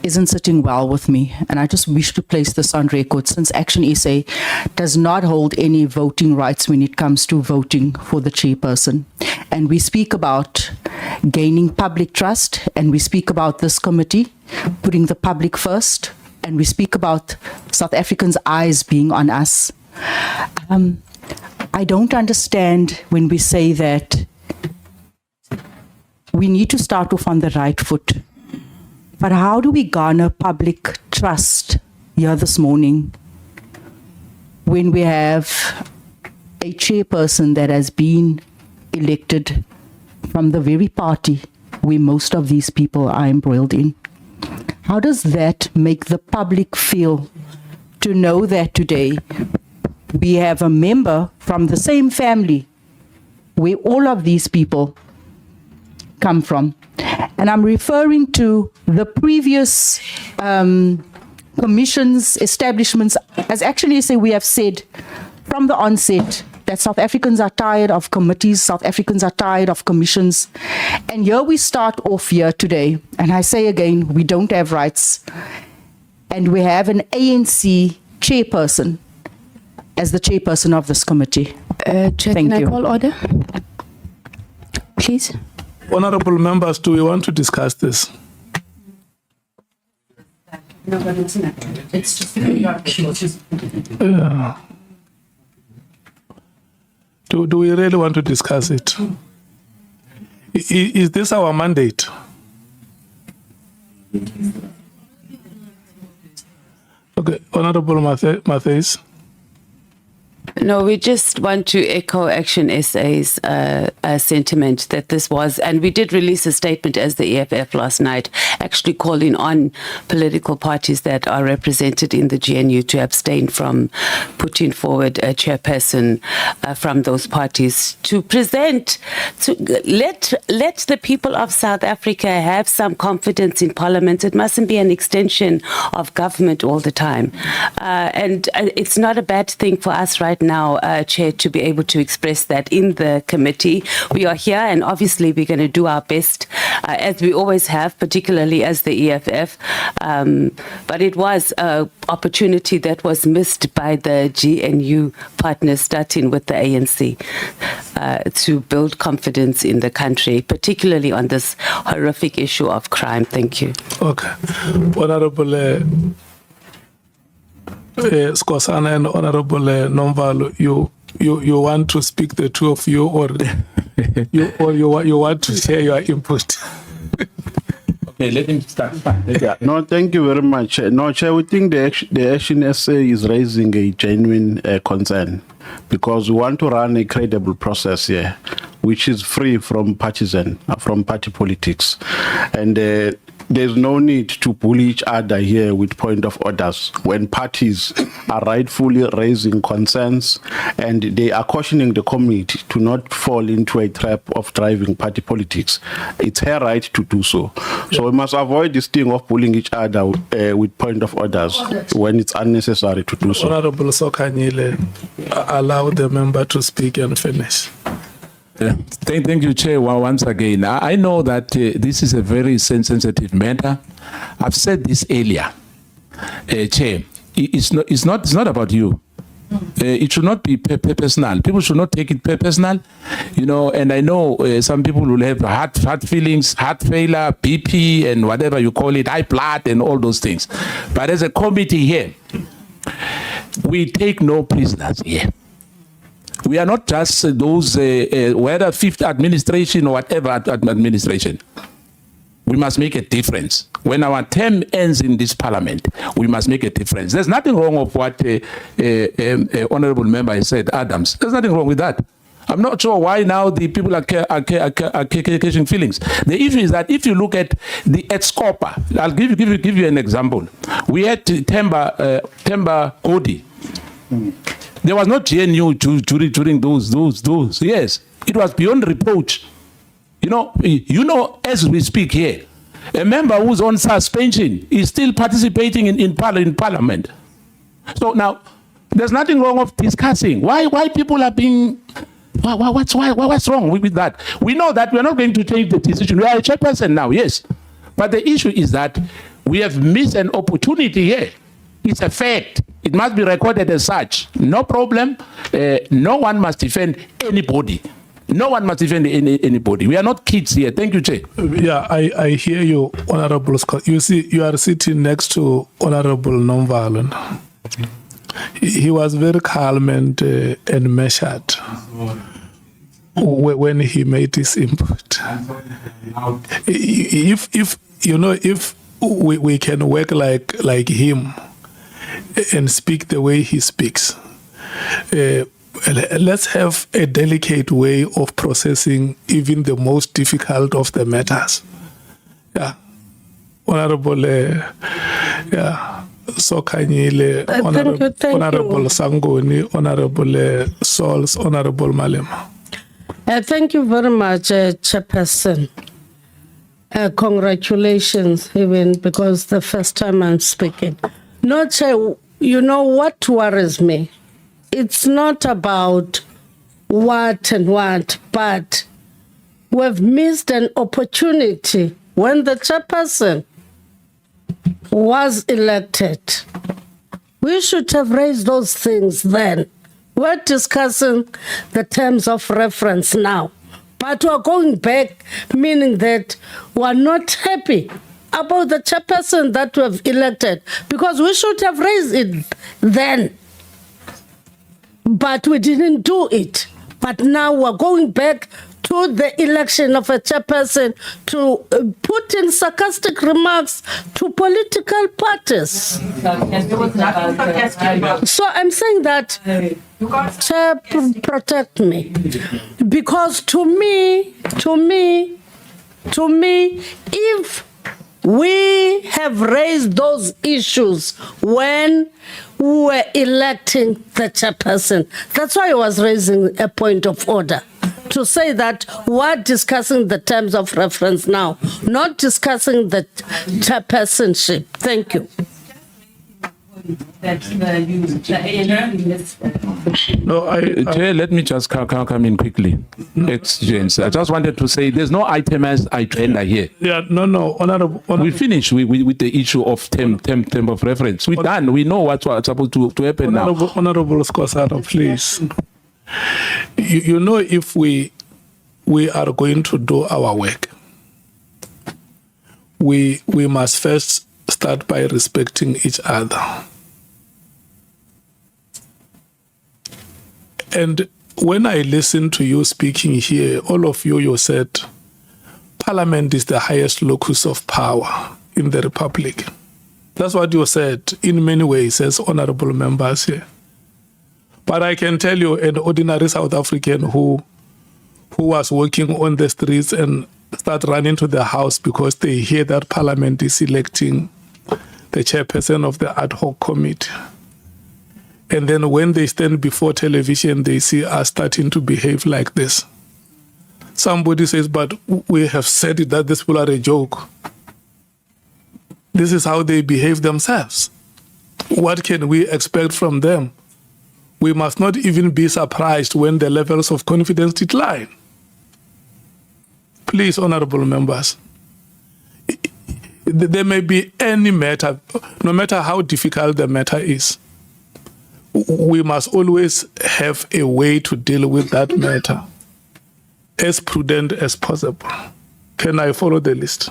isn't sitting well with me, and I just wish to place this on record, since Action SA does not hold any voting rights when it comes to voting for the chairperson. And we speak about gaining public trust, and we speak about this committee putting the public first, and we speak about South Africans' eyes being on us. I don't understand when we say that we need to start off on the right foot. But how do we garner public trust here this morning when we have a chairperson that has been elected from the very party where most of these people are embroiled in? How does that make the public feel to know that today we have a member from the same family where all of these people come from. And I'm referring to the previous commissions, establishments, as actually say we have said from the onset that South Africans are tired of committees, South Africans are tired of commissions. And here we start off here today, and I say again, we don't have rights. And we have an ANC chairperson as the chairperson of this committee. Chair, Thank can you. I call order? Please. Honorable members, do we want to discuss this? No, but it's not. It's just Yeah. Do we really want to discuss it? Is this our mandate? Okay, Honorable Matthews. No, we just want to echo Action SA's sentiment that this was, and we did release a statement as the EFF last night, actually calling on political parties that are represented in the GNU to abstain from putting forward a chairperson from those parties to present, to let the people of South Africa have some confidence in Parliament. It mustn't be an extension of government all the time. And it's not a bad thing for us right now, Chair, to be able to express that in the committee. We are here, and obviously we're going to do our best, as we always have, particularly as the EFF. But it was an opportunity that was missed by the GNU partners, starting with the ANC, to build confidence in the country, particularly on this horrific issue of crime. Thank you. Okay. Honorable Skosana and Honorable Nomvalo, you want to speak, the two of you, or you want to share your input? Okay, let him start. No, thank you very much. No, Chair, we think the Action SA is raising a genuine concern because we want to run a credible process here, which is free from partisan, from party politics. And there's no need to bully each other here with point of orders when parties are rightfully raising concerns and they are cautioning the committee to not fall into a trap of driving party politics. It's her right to do so. So we must avoid this thing of bullying each other with point of orders when it's unnecessary to do so. Honorable Sokanyile, allow the member to speak and finish. Thank you, Chair, once again. I know that this is a very sensitive matter. I've said this earlier, Chair. It's not about you. It should not be personal. People should not take it personal, you know. And I know some people will have heart feelings, heart failure, BP, and whatever you call it, high blood, and all those things. But as a committee here, we take no prisoners here. We are not just those, whether fifth administration or whatever administration. We must make a difference. When our term ends in this parliament, we must make a difference. There's nothing wrong with what honorable member said, Adams. There's nothing wrong with that. I'm not sure why now the people are catching feelings. The issue is that if you look at the Scopa, I'll give you an example. We had Temba Kodi. There was not GNU during those. Yes, it was beyond reproach. You know, as we speak here, a member who's on suspension is still participating in parliament. So now, there's nothing wrong with discussing why people are being. What's wrong with that? We know that we're not going to change the decision. We are a chairperson now, yes, but the issue is that we have missed an opportunity here. It's a fact. It must be recorded as such. No problem. No one must defend anybody. No one must defend anybody. We are not kids here. Thank you, Chair. Yeah, I hear you, Honorable Scott. You see, you are sitting next to Honorable Nonviolent. He was very calm and measured when he made his input. If we can work like him and speak the way he speaks, let's have a delicate way of processing even the most difficult of the matters. Yeah, Honorable, Sokhanyile, Honorable Sangoni, Honorable Sols, Honorable Malema. Thank you very much, Chairperson. Congratulations, even because the first time I'm speaking. No, Chair, you know what worries me? It's not about what and what, but we've missed an opportunity when the chairperson was elected. We should have raised those things then. We're discussing the terms of reference now, but we're going back, meaning that we're not happy about the chairperson that we have elected, because we should have raised it then, but we didn't do it. But now we're going back to the election of a chairperson to put in sarcastic remarks to political parties. So I'm saying that, Chair, protect me. Because to me, if we have raised those issues when we were electing the chairperson, that's why I was raising a point of order. To say that we're discussing the terms of reference now, not discussing the chairpersonship. Thank you. No, Chair, let me just come in quickly. Exchange. I just wanted to say there's no itemized agenda here. Yeah, no, Honorable. We finished with the issue of term of reference. We're done. We know what's supposed to happen now. Honorable Skosana, please. You know, if we are going to do our work, we must first start by respecting each other. And when I listen to you speaking here, all of you said, Parliament is the highest locus of power in the Republic. That's what you said in many ways as honorable members here. But I can tell you, an ordinary South African who was working on the streets and start running to the house because they hear that Parliament is electing the chairperson of the ad hoc committee. And then when they stand before television, they see us starting to behave like this. Somebody says, but we have said it, that these people are a joke. This is how they behave themselves. What can we expect from them? We must not even be surprised when the levels of confidence decline. Please, honorable members, there may be any matter, no matter how difficult the matter is, we must always have a way to deal with that matter as prudent as possible. Can I follow the list?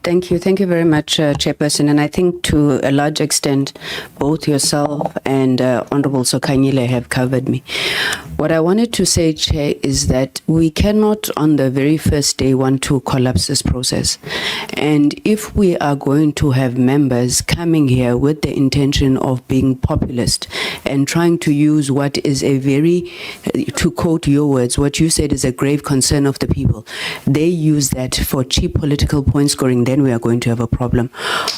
Thank you. Thank you very much, Chairperson. And I think to a large extent, both yourself and Honorable Sokhanyile have covered me. What I wanted to say, Chair, is that we cannot on the very first day want to collapse this process. And if we are going to have members coming here with the intention of being populist and trying to use what is a very, to quote your words, what you said is a grave concern of the people, they use that for cheap political point scoring, then we are going to have a problem.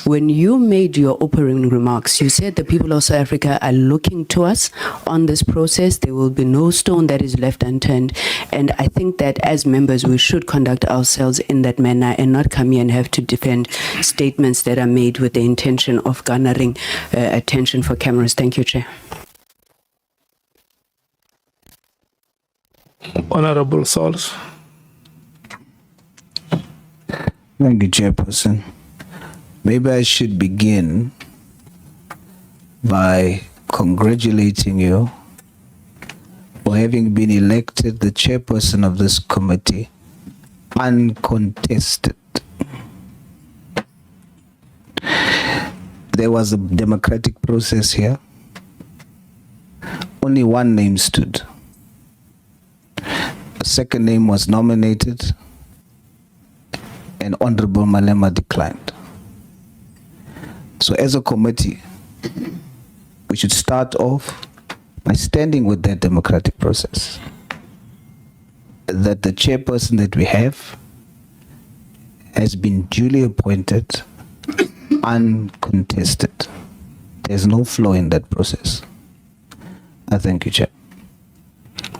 When you made your opening remarks, you said the people of South Africa are looking to us on this process. There will be no stone that is left unturned. And I think that as members, we should conduct ourselves in that manner and not come here and have to defend statements that are made with the intention of garnering attention for cameras. Thank you, Chair. Honorable Sols. Thank you, Chairperson. Maybe I should begin by congratulating you for having been elected the chairperson of this committee uncontested. There was a democratic process here. Only one name stood. A second name was nominated, and Honorable Malema declined. So as a committee, we should start off by standing with that democratic process. That the chairperson that we have has been duly appointed, uncontested. There's no flaw in that process. I thank you, Chair.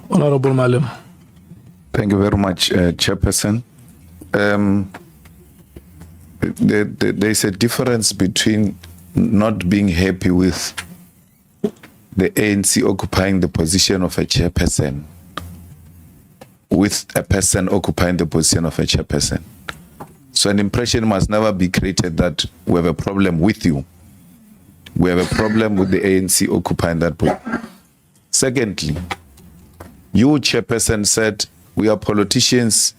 Honorable Malim. Thank you very much, Chairperson. There's a difference between not being happy with the ANC occupying the position of a chairperson with a person occupying the position of a chairperson. So an impression must never be created that we have a problem with you. We have a problem with the ANC occupying that position. Secondly, you, chairperson, said we are politicians.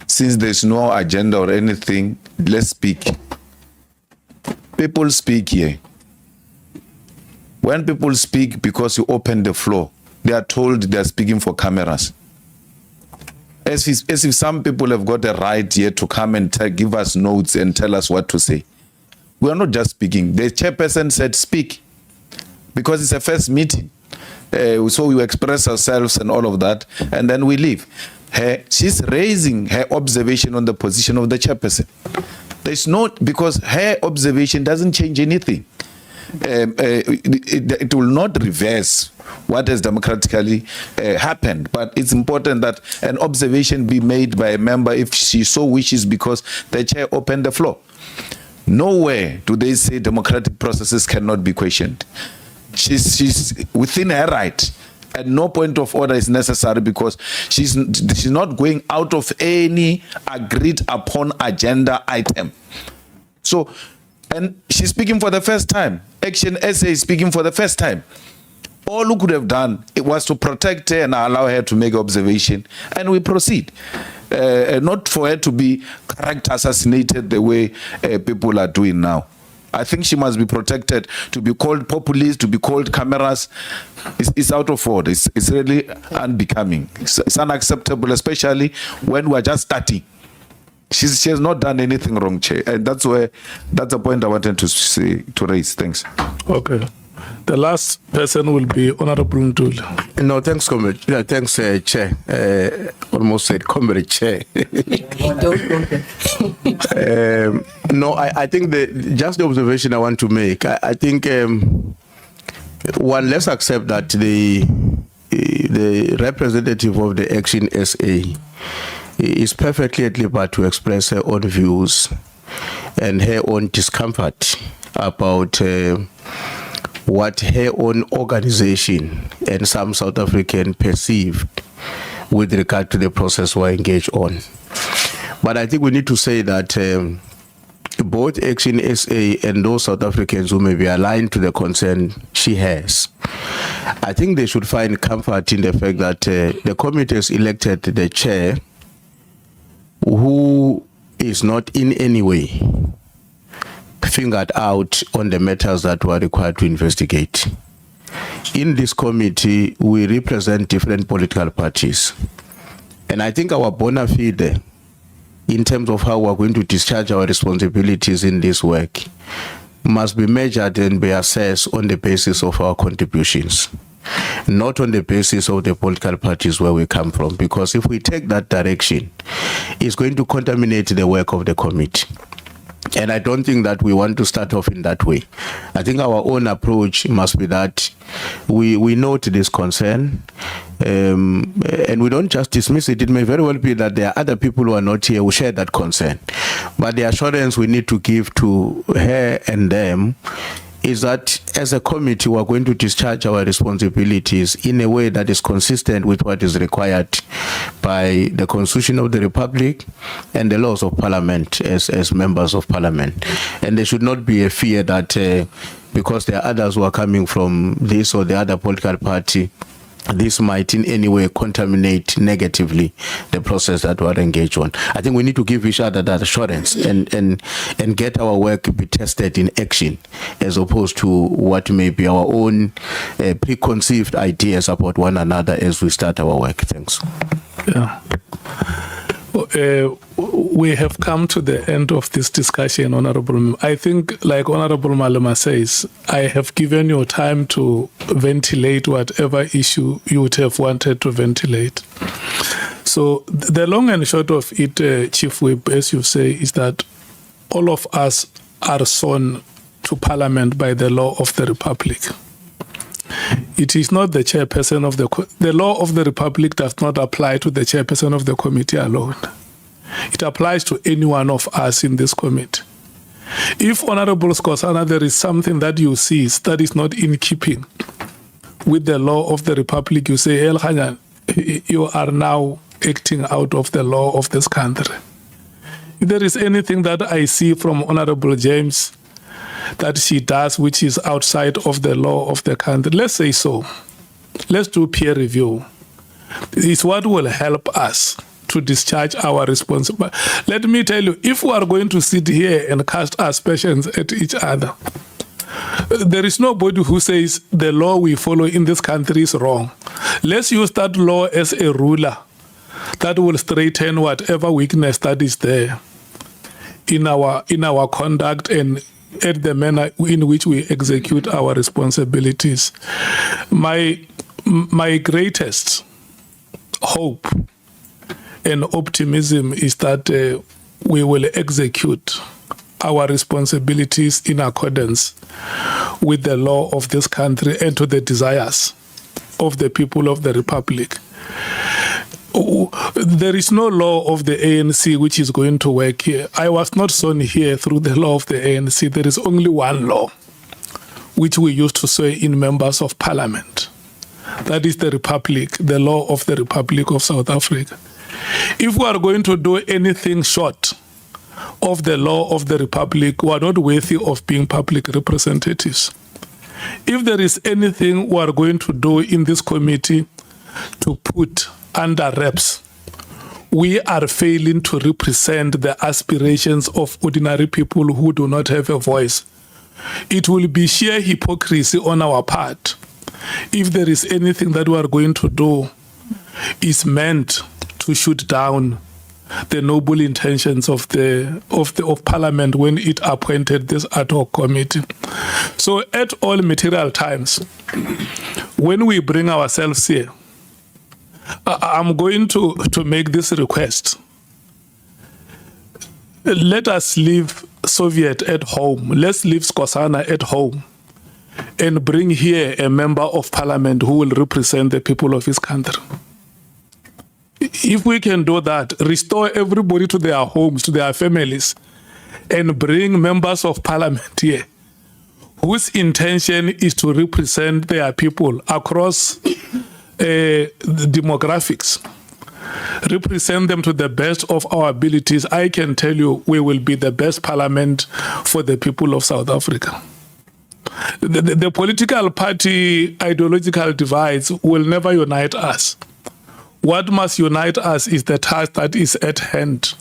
Since there's no agenda or anything, let's speak. People speak here. When people speak because you open the floor, they are told they are speaking for cameras. As if some people have got a right here to come and give us notes and tell us what to say. We are not just speaking. The chairperson said speak because it's a first meeting. So we express ourselves and all of that, and then we leave. She's raising her observation on the position of the chairperson. There's not, because her observation doesn't change anything. It will not reverse what has democratically happened, but it's important that an observation be made by a member if she so wishes, because the chair opened the floor. Nowhere do they say democratic processes cannot be questioned. She's within her right, and no point of order is necessary because she's not going out of any agreed upon agenda item. So, and she's speaking for the first time. Action SA is speaking for the first time. All who could have done it was to protect her and allow her to make observation, and we proceed. Not for her to be character assassinated the way people are doing now. I think she must be protected. To be called populist, to be called cameras, it's out of order. It's really unbecoming. It's unacceptable, especially when we're just starting. She has not done anything wrong, Chair, and that's a point I wanted to raise. Thanks. Okay. The last person will be Honorable Ndula. No, thanks, Comrade. Yeah, thanks, Chair. Almost said Comrade Chair. No, I think just the observation I want to make. I think one, let's accept that the representative of the Action SA is perfectly at liberty to express her own views and her own discomfort about what her own organization and some South African perceived with regard to the process we're engaged on. But I think we need to say that both Action SA and those South Africans who may be aligned to the concern she has, I think they should find comfort in the fact that the committee has elected the chair who is not in any way fingered out on the matters that were required to investigate. In this committee, we represent different political parties. And I think our bona fide, in terms of how we're going to discharge our responsibilities in this work, must be measured and be assessed on the basis of our contributions, not on the basis of the political parties where we come from. Because if we take that direction, it's going to contaminate the work of the committee. And I don't think that we want to start off in that way. I think our own approach must be that we note this concern and we don't just dismiss it. It may very well be that there are other people who are not here who share that concern. But the assurance we need to give to her and them is that as a committee, we are going to discharge our responsibilities in a way that is consistent with what is required by the Constitution of the Republic and the laws of Parliament as members of Parliament. And there should not be a fear that because there are others who are coming from this or the other political party, this might in any way contaminate negatively the process that we're engaged on. I think we need to give each other that assurance and get our work be tested in action, as opposed to what may be our own preconceived ideas about one another as we start our work. Thanks. Yeah. We have come to the end of this discussion, Honorable. I think, like Honorable Malema says, I have given you time to ventilate whatever issue you would have wanted to ventilate. So So the long and short of it, Chief Whip, as you say, is that all of us are sworn to Parliament by the law of the Republic. It is not the chairperson of the law of the Republic does not apply to the chairperson of the committee alone. It applies to any one of us in this committee. If, Honorable Skosana, there is something that you see that is not in keeping with the law of the Republic, you say, El Khanyan, you are now acting out of the law of this country. If there is anything that I see from Honorable James that she does which is outside of the law of the country, let's say so. Let's do peer review. It's what will help us to discharge our responsibility. Let me tell you, if we are going to sit here and cast aspersions at each other, there is nobody who says the law we follow in this country is wrong. Let's use that law as a ruler that will straighten whatever weakness that is there in our conduct and at the manner in which we execute our responsibilities. My greatest hope and optimism is that we will execute our responsibilities in accordance with the law of this country and to the desires of the people of the Republic. There is no law of the ANC which is going to work here. I was not sworn here through the law of the ANC. There is only one law which we used to swear in members of Parliament. That is the Republic, the law of the Republic of South Africa. If we are going to do anything short of the law of the Republic, we are not worthy of being public representatives. If there is anything we are going to do in this committee to put under wraps, we are failing to represent the aspirations of ordinary people who do not have a voice. It will be sheer hypocrisy on our part if there is anything that we are going to do is meant to shoot down the noble intentions of Parliament when it appointed this ad hoc committee. So at all material times, when we bring ourselves here, I'm going to make this request. Let us leave Soviet at home. Let's leave Skosana at home and bring here a member of Parliament who will represent the people of his country. If we can do that, restore everybody to their homes, to their families, and bring members of Parliament here whose intention is to represent their people across the demographics, represent them to the best of our abilities, I can tell you we will be the best Parliament for the people of South Africa. The political party ideological divides will never unite us. What must unite us is the task that is at hand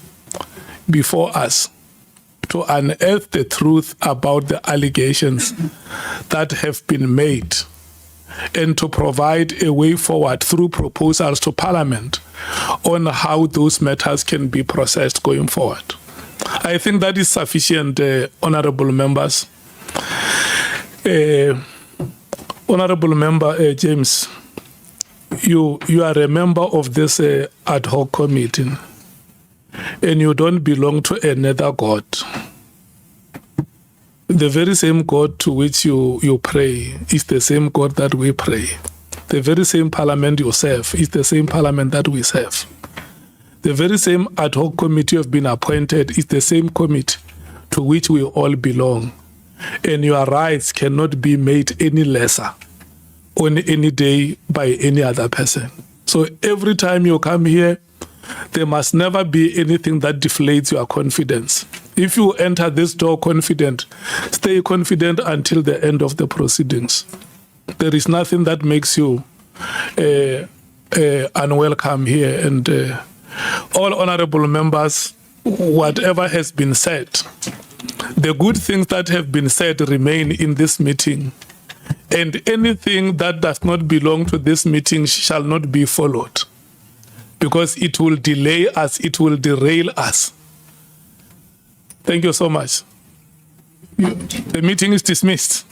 before us to unearth the truth about the allegations that have been made and to provide a way forward through proposals to Parliament on how those matters can be processed going forward. I think that is sufficient, honorable members. Honorable Member James, you are a member of this ad hoc committee and you don't belong to another God. The very same God to which you pray is the same God that we pray. The very same Parliament you serve is the same Parliament that we serve. The very same ad hoc committee have been appointed is the same committee to which we all belong. And your rights cannot be made any lesser on any day by any other person. So every time you come here, there must never be anything that deflates your confidence. If you enter this door confident, stay confident until the end of the proceedings. There is nothing that makes you unwelcome here. And all honorable members, whatever has been said, the good things that have been said remain in this meeting. And anything that does not belong to this meeting shall not be followed, because it will delay us, it will derail us. Thank you so much. The meeting is dismissed.